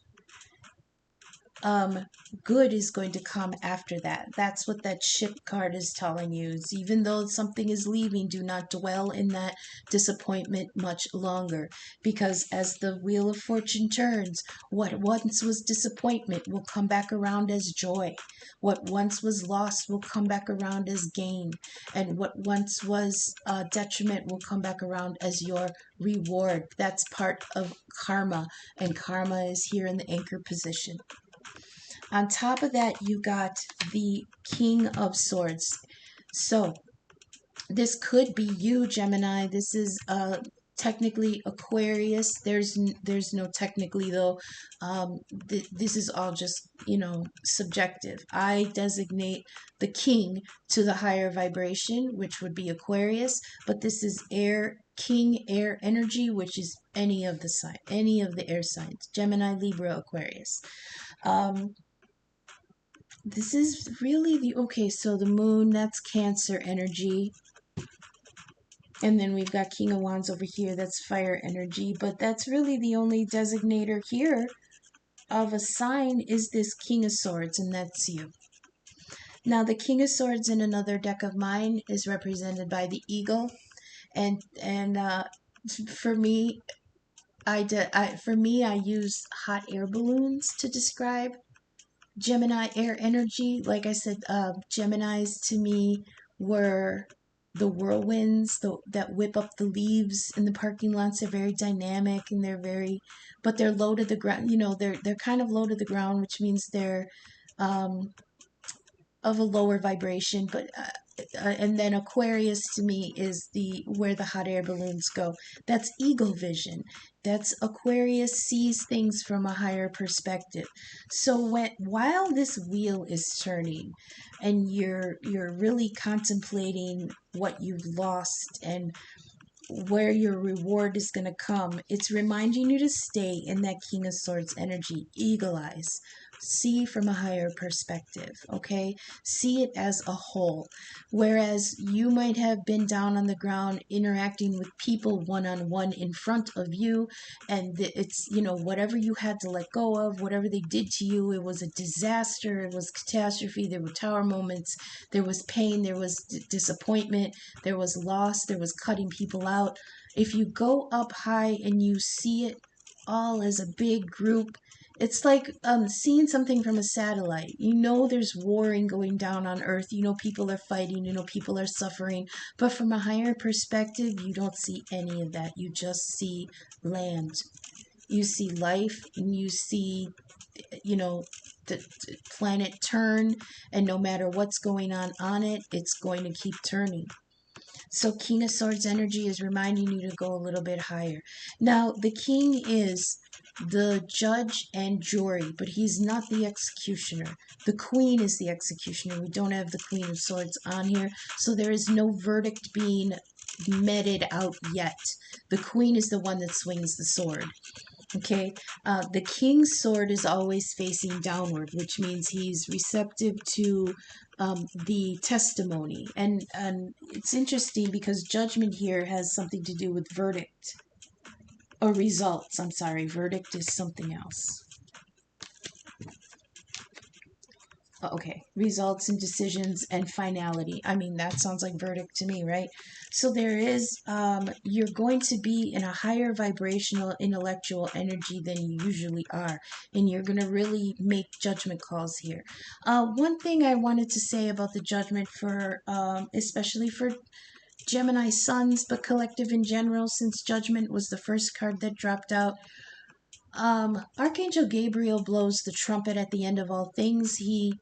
um, good is going to come after that. That's what that ship card is telling you. Is even though something is leaving, do not dwell in that disappointment much longer. Because as the Wheel of Fortune turns, what once was disappointment will come back around as joy. What once was lost will come back around as gain. And what once was detriment will come back around as your reward. That's part of karma. And karma is here in the anchor position. On top of that, you got the King of Swords. So this could be you, Gemini. This is technically Aquarius. There's no technically though. This is all just subjective. I designate the king to the higher vibration, which would be Aquarius, but this is air king air energy, which is any of the air signs: Gemini, Libra, Aquarius. This is really okay, so the moon, that's Cancer energy. And then we've got King of Wands over here, that's fire energy. But that's really the only designator here of a sign is this King of Swords, and that's you. Now, the King of Swords in another deck of mine is represented by the eagle. And for me, I use hot air balloons to describe Gemini air energy. Like I said, Geminis to me were the whirlwinds that whip up the leaves in the parking lots. They're very dynamic and but they're low to the ground. They're kind of low to the ground, which means they're of a lower vibration. But and then Aquarius to me is where the hot air balloons go. That's eagle vision. That's Aquarius sees things from a higher perspective. So while this wheel is turning and you're really contemplating what you've lost and where your reward is going to come, it's reminding you to stay in that King of Swords energy, eagle eyes. See from a higher perspective, okay? See it as a whole. Whereas you might have been down on the ground interacting with people one-on-one in front of you, and it's, whatever you had to let go of, whatever they did to you, it was a disaster, it was catastrophe, there were tower moments, there was pain, there was disappointment, there was loss, there was cutting people out. If you go up high and you see it all as a big group, it's like seeing something from a satellite. There's warring going down on Earth. People are fighting. People are suffering. But from a higher perspective, you don't see any of that. You just see land. You see life, and you see, the planet turn. And no matter what's going on it, it's going to keep turning. So King of Swords energy is reminding you to go a little bit higher. Now, the king is the judge and jury, but he's not the executioner. The queen is the executioner. We don't have the Queen of Swords on here, so there is no verdict being meted out yet. The queen is the one that swings the sword. Okay, the king's sword is always facing downward, which means he's receptive to the testimony. And it's interesting because judgment here has something to do with verdict. Or results, I'm sorry. Verdict is something else. Okay, results and decisions and finality. I mean, that sounds like verdict to me, right? So there is, you're going to be in a higher vibrational intellectual energy than you usually are, and you're going to really make judgment calls here. One thing I wanted to say about the judgment for, especially for Gemini suns, but collective in general, since judgment was the first card that dropped out. Archangel Gabriel blows the trumpet at the end of all things. He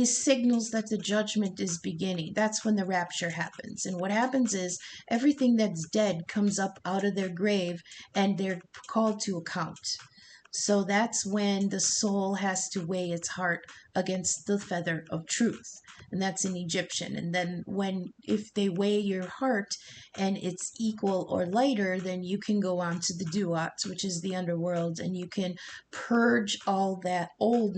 signals that the judgment is beginning. That's when the rapture happens. And what happens is everything that's dead comes up out of their grave and they're called to account. So that's when the soul has to weigh its heart against the feather of truth. And that's in Egyptian. And then if they weigh your heart and it's equal or lighter, then you can go on to the duats, which is the underworld, and you can purge all that old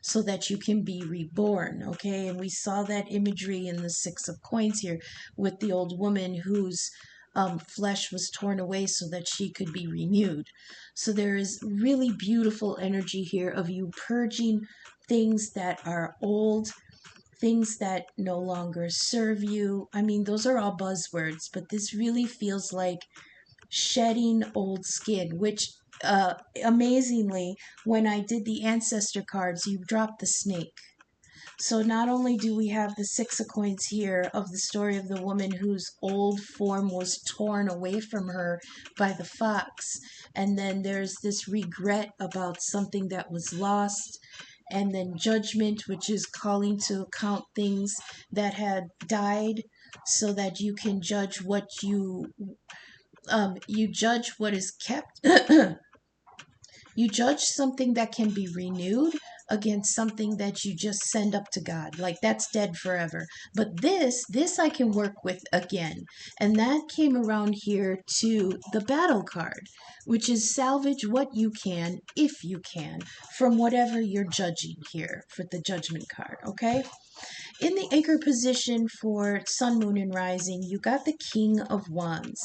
so that you can be reborn, okay? And we saw that imagery in the Six of Coins here with the old woman who's flesh was torn away so that she could be renewed. So there is really beautiful energy here of you purging things that are old, things that no longer serve you. I mean, those are all buzzwords, but this really feels like shedding old skin, which amazingly, when I did the ancestor cards, you dropped the snake. So not only do we have the Six of Coins here of the story of the woman whose old form was torn away from her by the fox, and then there's this regret about something that was lost, and then judgment, which is calling to account things that had died so that you can judge what you judge what is kept. You judge something that can be renewed against something that you just send up to God. Like that's dead forever. But this I can work with again. And that came around here to the battle card, which is salvage what you can, if you can, from whatever you're judging here for the judgment card, okay? In the anchor position for Sun, Moon, and Rising, you got the King of Wands.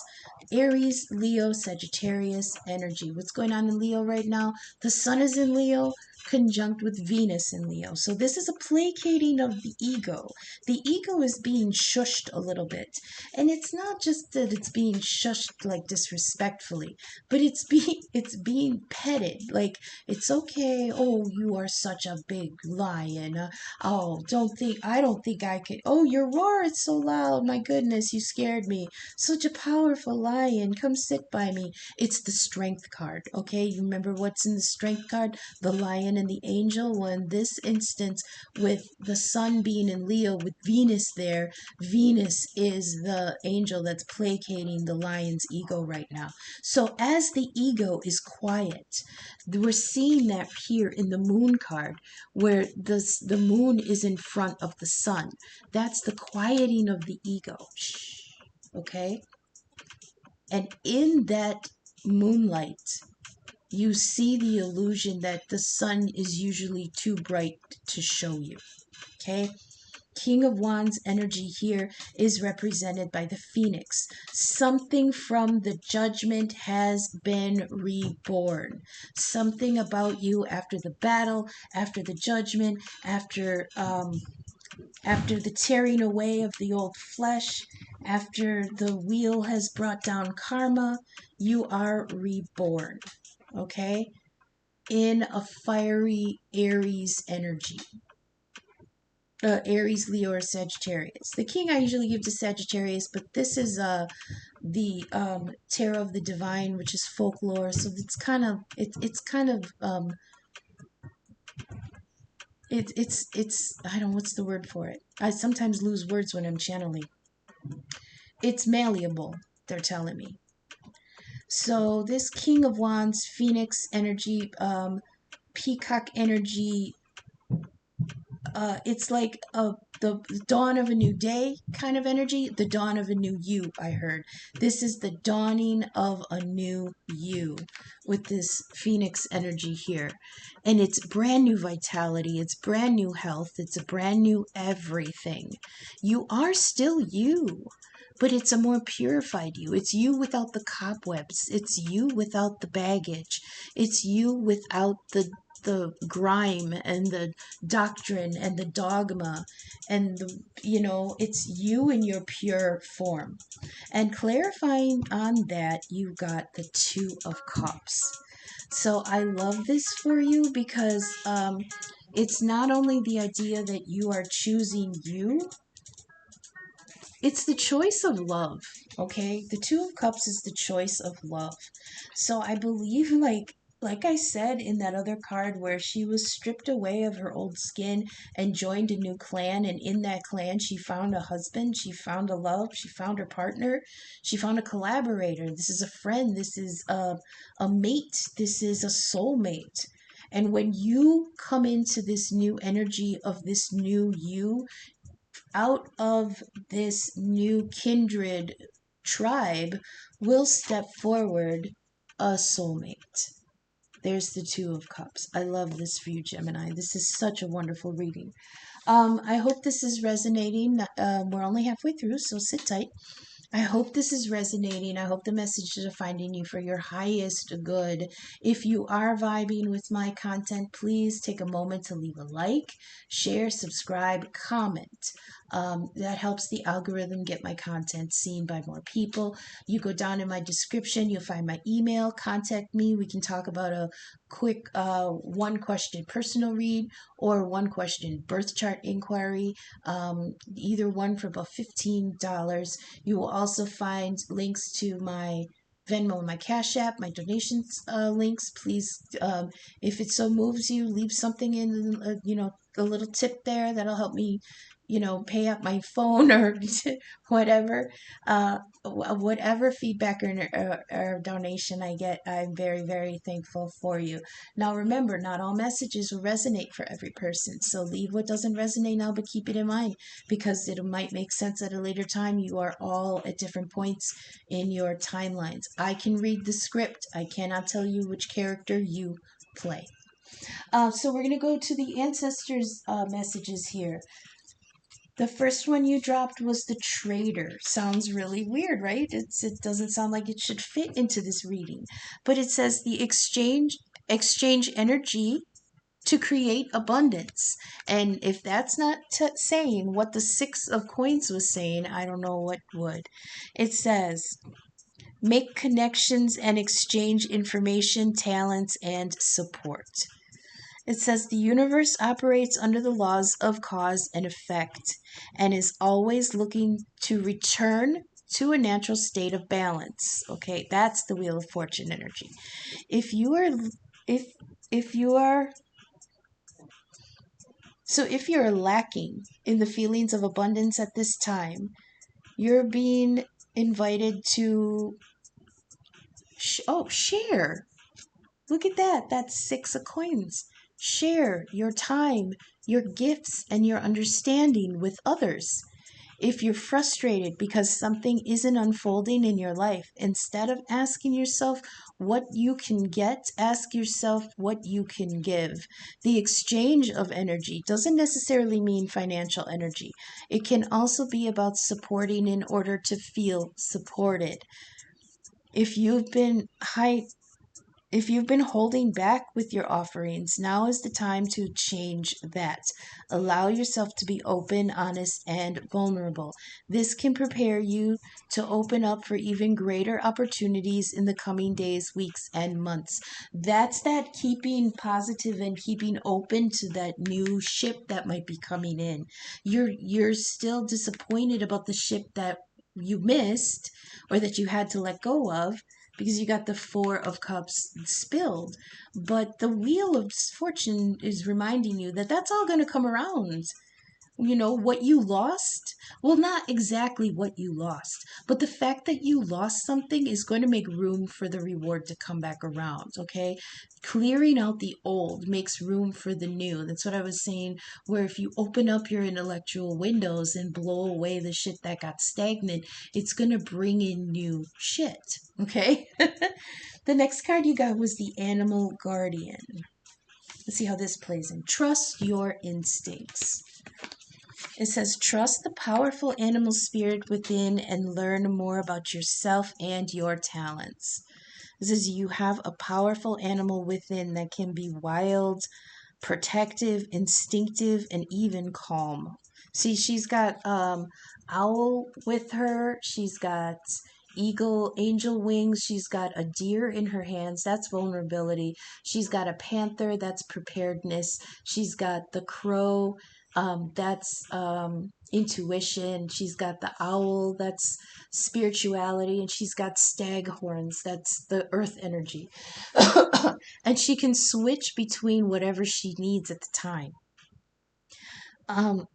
Aries, Leo, Sagittarius energy. What's going on in Leo right now? The Sun is in Leo, conjunct with Venus in Leo. So this is a placating of the ego. The ego is being shushed a little bit. And it's not just that it's being shushed like disrespectfully, but it's being petted. Like, it's okay. Oh, you are such a big lion. Oh, I don't think I could. Oh, your roar is so loud. My goodness, you scared me. Such a powerful lion. Come sit by me. It's the strength card, okay? You remember what's in the strength card? The lion and the angel. Well, in this instance, with the sun being in Leo, with Venus there, Venus is the angel that's placating the lion's ego right now. So as the ego is quiet, we're seeing that here in the moon card, where the moon is in front of the sun. That's the quieting of the ego. Shh. Okay? And in that moonlight, you see the illusion that the sun is usually too bright to show you. Okay? King of Wands energy here is represented by the Phoenix. Something from the judgment has been reborn. Something about you after the battle, after the judgment, after the tearing away of the old flesh, after the wheel has brought down karma, you are reborn. Okay? In a fiery Aries energy. Aries, Leo, or Sagittarius. The king I usually give to Sagittarius, but this is the Tarot of the Divine, which is folklore. So it's kind of it's I don't know what's the word for it. I sometimes lose words when I'm channeling. It's malleable, they're telling me. So this King of Wands, Phoenix energy, Peacock energy, it's like the dawn of a new day kind of energy, the dawn of a new you, I heard. This is the dawning of a new you with this Phoenix energy here. And it's brand new vitality, it's brand new health, it's a brand new everything. You are still you, but it's a more purified you. It's you without the cobwebs. It's you without the baggage. It's you without the grime and the doctrine and the dogma and it's you in your pure form. And clarifying on that, you got the Two of Cups. So I love this for you because it's not only the idea that you are choosing you, it's the choice of love, okay? The Two of Cups is the choice of love. So I believe, like I said in that other card where she was stripped away of her old skin and joined a new clan, and in that clan she found a husband, she found a love, she found her partner, she found a collaborator. This is a friend, this is a mate, this is a soulmate. And when you come into this new energy of this new you, out of this new kindred tribe will step forward a soulmate. There's the Two of Cups. I love this for you, Gemini. This is such a wonderful reading. I hope this is resonating. We're only halfway through, so sit tight. I hope this is resonating. I hope the messages are finding you for your highest good. If you are vibing with my content, please take a moment to leave a like, share, subscribe, comment. That helps the algorithm get my content seen by more people. You go down in my description, you'll find my email. Contact me. We can talk about a quick one question personal read or one question birth chart inquiry. Either one for about $15. You will also find links to my Venmo and my Cash App, my donations links. Please, if it so moves you, leave something in, a little tip there that'll help me, pay up my phone or whatever. Whatever feedback or donation I get, I'm very, very thankful for you. Now, remember, not all messages will resonate for every person. So leave what doesn't resonate now, but keep it in mind because it might make sense at a later time. You are all at different points in your timelines. I can read the script. I cannot tell you which character you play. So we're going to go to the ancestors' messages here. The first one you dropped was the trader. Sounds really weird, right? It doesn't sound like it should fit into this reading. But it says the exchange energy to create abundance. And if that's not saying what the Six of Coins was saying, I don't know what would. It says make connections and exchange information, talents, and support. It says the universe operates under the laws of cause and effect and is always looking to return to a natural state of balance. Okay, that's the Wheel of Fortune energy. If you are if you are So if you're lacking in the feelings of abundance at this time, you're being invited to share. Look at that. That's Six of Coins. Share your time, your gifts, and your understanding with others. If you're frustrated because something isn't unfolding in your life, instead of asking yourself what you can get, ask yourself what you can give. The exchange of energy doesn't necessarily mean financial energy. It can also be about supporting in order to feel supported. If you've been holding back with your offerings, now is the time to change that. Allow yourself to be open, honest, and vulnerable. This can prepare you to open up for even greater opportunities in the coming days, weeks, and months. That's that keeping positive and keeping open to that new ship that might be coming in. You're still disappointed about the ship that you missed or that you had to let go of, because you got the Four of Cups spilled. But the Wheel of Fortune is reminding you that that's all going to come around. What you lost, well, not exactly what you lost, but the fact that you lost something is going to make room for the reward to come back around, okay? Clearing out the old makes room for the new. That's what I was saying, where if you open up your intellectual windows and blow away the shit that got stagnant, it's going to bring in new shit, okay? The next card you got was the Animal Guardian. Let's see how this plays in. Trust your instincts. It says, trust the powerful animal spirit within and learn more about yourself and your talents. It says, you have a powerful animal within that can be wild, protective, instinctive, and even calm. See, she's got owl with her. She's got angel wings. She's got a deer in her hands. That's vulnerability. She's got a panther. That's preparedness. She's got the crow. That's intuition. She's got the owl. That's spirituality. And she's got stag horns. That's the earth energy. And she can switch between whatever she needs at the time.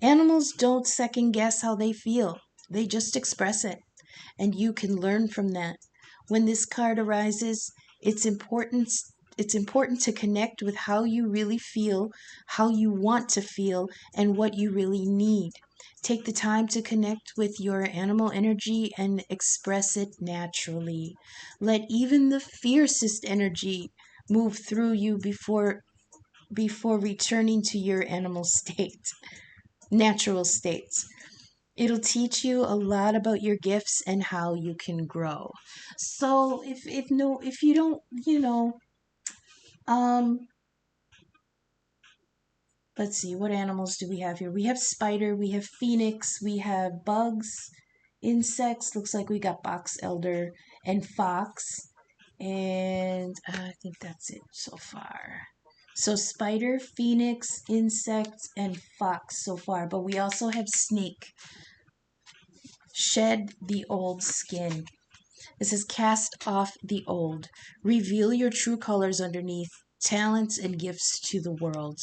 Animals don't second guess how they feel. They just express it. And you can learn from that. When this card arises, it's important to connect with how you really feel, how you want to feel, and what you really need. Take the time to connect with your animal energy and express it naturally. Let even the fiercest energy move through you before returning to your animal state, natural states. It'll teach you a lot about your gifts and how you can grow. So if you don't, um let's see, what animals do we have here? We have spider, we have phoenix, we have bugs, insects. Looks like we got box elder and fox. And I think that's it so far. So spider, phoenix, insects, and fox so far. But we also have snake. Shed the old skin. It says cast off the old. Reveal your true colors underneath. Talents and gifts to the world.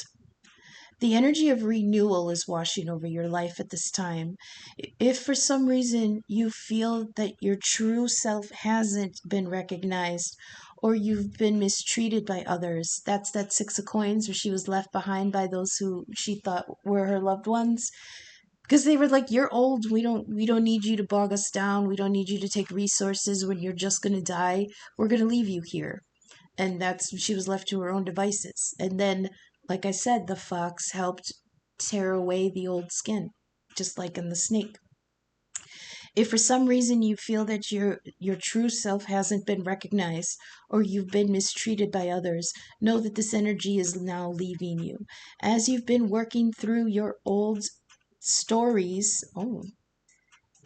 The energy of renewal is washing over your life at this time. If for some reason you feel that your true self hasn't been recognized or you've been mistreated by others, that's that Six of Coins where she was left behind by those who she thought were her loved ones. Because they were like, you're old, we don't need you to bog us down, we don't need you to take resources when you're just gonna die. We're gonna leave you here. And that's she was left to her own devices. And then, like I said, the fox helped tear away the old skin, just like in the snake. If for some reason you feel that your true self hasn't been recognized or you've been mistreated by others, know that this energy is now leaving you. As you've been working through your old stories,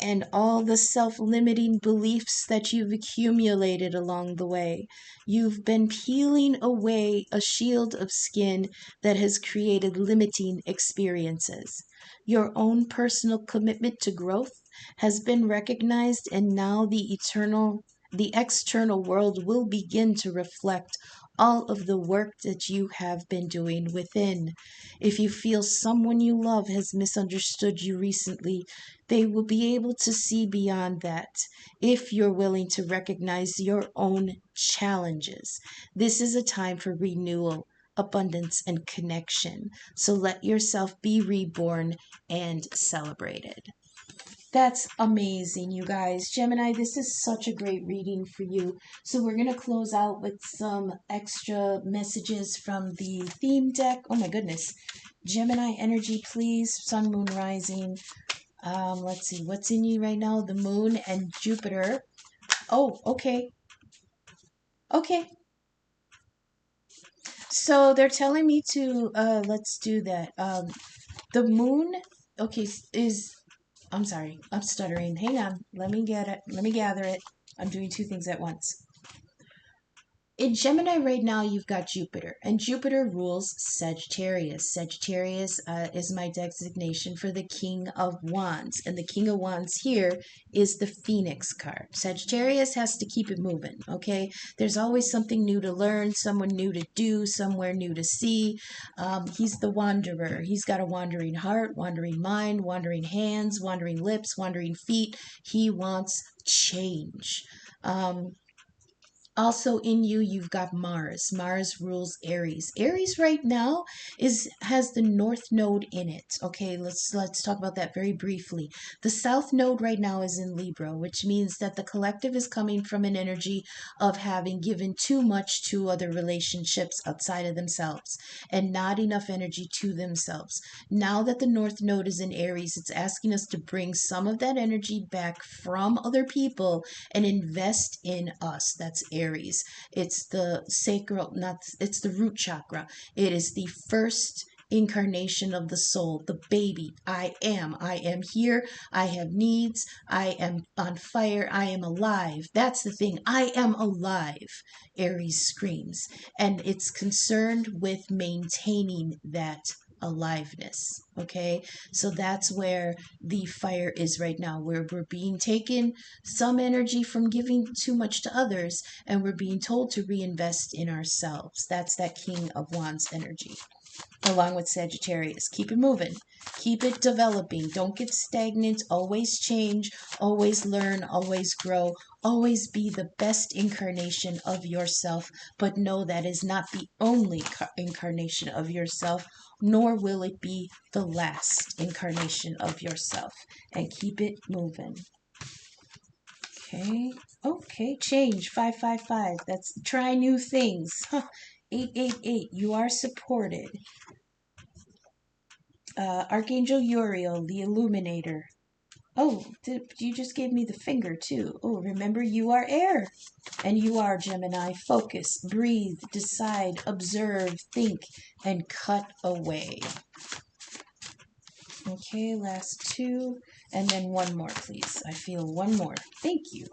and all the self limiting beliefs that you've accumulated along the way. You've been peeling away a shield of skin that has created limiting experiences. Your own personal commitment to growth has been recognized, and now the external world will begin to reflect all of the work that you have been doing within. If you feel someone you love has misunderstood you recently, they will be able to see beyond that if you're willing to recognize your own challenges. This is a time for renewal, abundance, and connection. So let yourself be reborn and celebrated. That's amazing, you guys. Gemini, this is such a great reading for you. So we're going to close out with some extra messages from the theme deck. Oh my goodness. Gemini energy, please. Sun, moon, rising. Let's see, what's in you right now? The moon and Jupiter. Oh, okay. Okay. So they're telling me to let's do that. The moon, okay, is I'm sorry, I'm stuttering. Hang on. Let me get it. Let me gather it. I'm doing two things at once. In Gemini right now, you've got Jupiter, and Jupiter rules Sagittarius. Sagittarius is my designation for the King of Wands, and the King of Wands here is the Phoenix card. Sagittarius has to keep it moving, okay? There's always something new to learn, someone new to do, somewhere new to see. He's the wanderer. He's got a wandering heart, wandering mind, wandering hands, wandering lips, wandering feet. He wants change. Also in you, you've got Mars. Mars rules Aries. Aries right now has the North Node in it. Okay, let's talk about that very briefly. The South Node right now is in Libra, which means that the collective is coming from an energy of having given too much to other relationships outside of themselves and not enough energy to themselves. Now that the North Node is in Aries, it's asking us to bring some of that energy back from other people and invest in us. That's Aries. It's the sacral, not it's the root chakra. It is the first incarnation of the soul, the baby. I am here. I have needs. I am on fire. I am alive. That's the thing. I am alive, Aries screams. And it's concerned with maintaining that aliveness. Okay, so that's where the fire is right now, where we're being taken some energy from giving too much to others, and we're being told to reinvest in ourselves. That's that King of Wands energy, along with Sagittarius. Keep it moving, keep it developing. Don't get stagnant. Always change, always learn, always grow, always be the best incarnation of yourself. But know that is not the only incarnation of yourself, nor will it be the last incarnation of yourself. And keep it moving. Okay. Okay. Change. 555. That's try new things. 888. You are supported. Archangel Uriel, the Illuminator. Oh, you just gave me the finger too. Oh, remember you are air. And you are Gemini. Focus, breathe, decide, observe, think, and cut away. Okay, last two. And then one more, please. I feel one more. Thank you.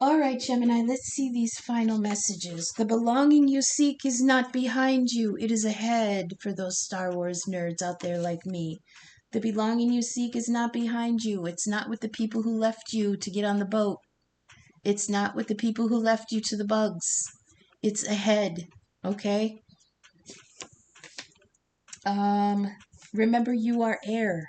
All right, Gemini, let's see these final messages. The belonging you seek is not behind you, it is ahead for those Star Wars nerds out there like me. The belonging you seek is not behind you. It's not with the people who left you to get on the boat. It's not with the people who left you to the bugs. It's ahead, okay? Remember you are air.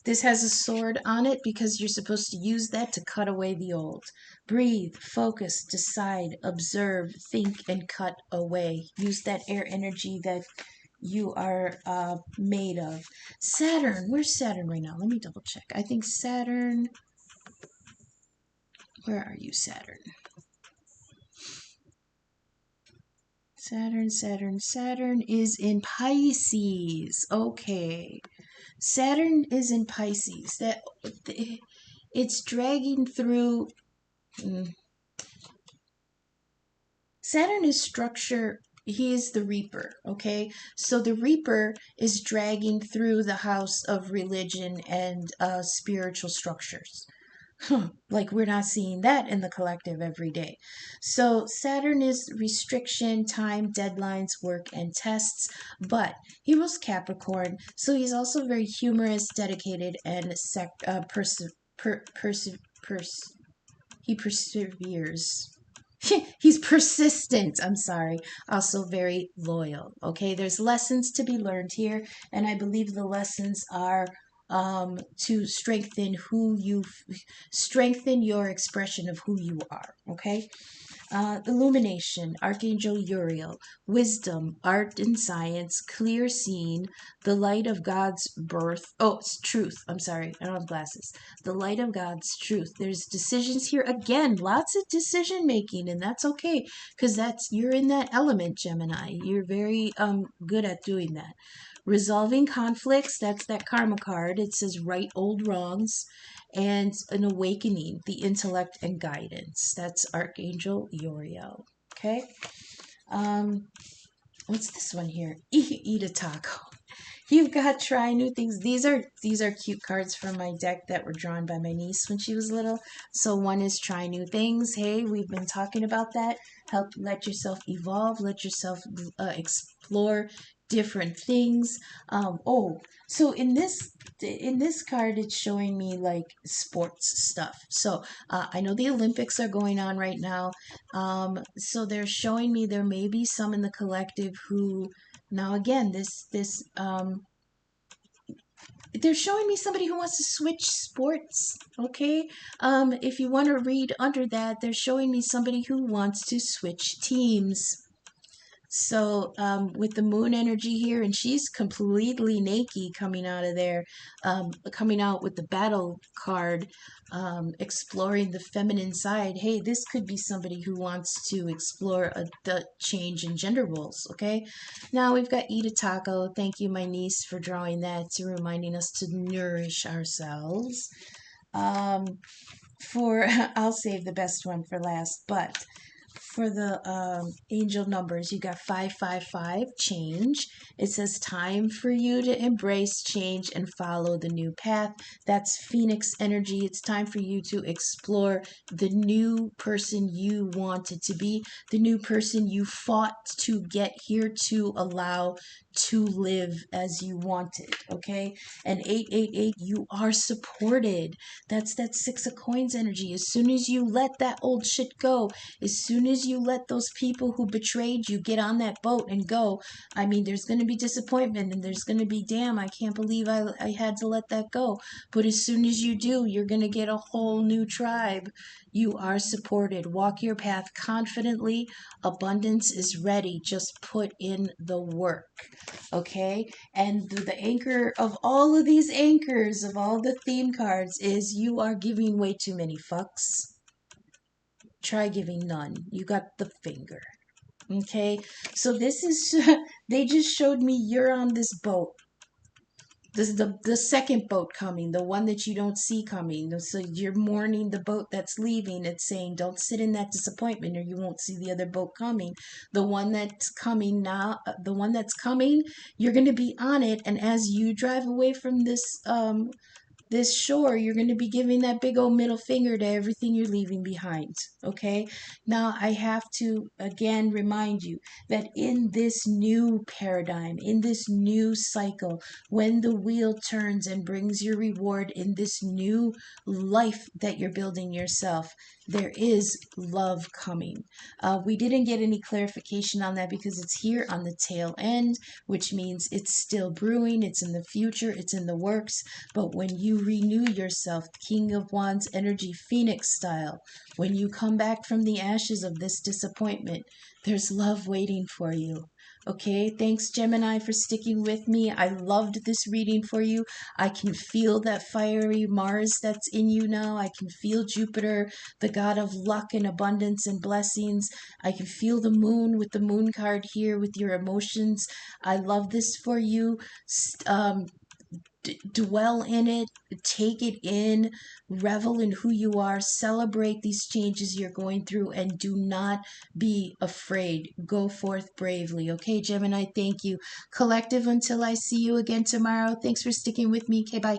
This has a sword on it because you're supposed to use that to cut away the old. Breathe, focus, decide, observe, think, and cut away. Use that air energy that you are made of. Saturn, where's Saturn right now? Let me double check. I think Saturn, where are you, Saturn? Saturn is in Pisces. Okay. Saturn is in Pisces. It's dragging through. Saturn is structure. He is the Reaper, okay? So the Reaper is dragging through the house of religion and spiritual structures. Like we're not seeing that in the collective every day. So Saturn is restriction, time, deadlines, work, and tests. But he rules Capricorn, so he's also very humorous, dedicated, and he perseveres. He's persistent. I'm sorry. Also very loyal. Okay, there's lessons to be learned here, and I believe the lessons are to strengthen your expression of who you are. Okay, illumination, Archangel Uriel, wisdom, art and science, clear seeing, the light of God's birth. Oh, it's truth. I'm sorry, I don't have glasses. The light of God's truth. There's decisions here again, lots of decision making, and that's okay because you're in that element, Gemini. You're very good at doing that. Resolving conflicts, that's that karma card. It says right old wrongs, and an awakening, the intellect and guidance. That's Archangel Uriel. Okay. What's this one here? Eat a taco. You've got try new things. These are cute cards from my deck that were drawn by my niece when she was little. So one is try new things. Hey, we've been talking about that. Let yourself evolve. Let yourself explore different things. So in this card, it's showing me like sports stuff. So I know the Olympics are going on right now. So they're showing me there may be some in the collective who. Now again, they're showing me somebody who wants to switch sports, okay? If you want to read under that, they're showing me somebody who wants to switch teams. So with the moon energy here, and she's completely naked coming out of there, coming out with the battle card, exploring the feminine side. Hey, this could be somebody who wants to explore the change in gender roles, okay? Now we've got Eat a Taco. Thank you, my niece, for drawing that, to reminding us to nourish ourselves. I'll save the best one for last, but for the angel numbers, you got 555, change. It says time for you to embrace change and follow the new path. That's Phoenix energy. It's time for you to explore the new person you wanted to be, the new person you fought to get here to allow to live as you wanted, okay? And 888, you are supported. That's that Six of Coins energy. As soon as you let that old shit go, as soon as you let those people who betrayed you get on that boat and go, I mean, there's going to be disappointment, and there's going to be, damn, I can't believe I had to let that go. But as soon as you do, you're going to get a whole new tribe. You are supported. Walk your path confidently. Abundance is ready. Just put in the work. Okay? And the anchor of all of these anchors, of all the theme cards, is you are giving way too many fucks. Try giving none. You got the finger. Okay? So this is, they just showed me you're on this boat. This is the second boat coming, the one that you don't see coming. So you're mourning the boat that's leaving. It's saying, don't sit in that disappointment or you won't see the other boat coming. The one that's coming now, the one that's coming, you're going to be on it. And as you drive away from this shore, you're going to be giving that big old middle finger to everything you're leaving behind. Okay. Now, I have to again remind you that in this new paradigm, in this new cycle, when the wheel turns and brings your reward in this new life that you're building yourself, there is love coming. We didn't get any clarification on that because it's here on the tail end, which means it's still brewing, it's in the future, it's in the works. But when you renew yourself, King of Wands energy, Phoenix style, when you come back from the ashes of this disappointment, there's love waiting for you. Okay, thanks Gemini for sticking with me. I loved this reading for you. I can feel that fiery Mars that's in you now. I can feel Jupiter, the god of luck and abundance and blessings. I can feel the moon with the moon card here with your emotions. I love this for you. Dwell in it, take it in, revel in who you are, celebrate these changes you're going through, and do not be afraid. Go forth bravely. Okay, Gemini, thank you. Collective, until I see you again tomorrow. Thanks for sticking with me. Okay, bye.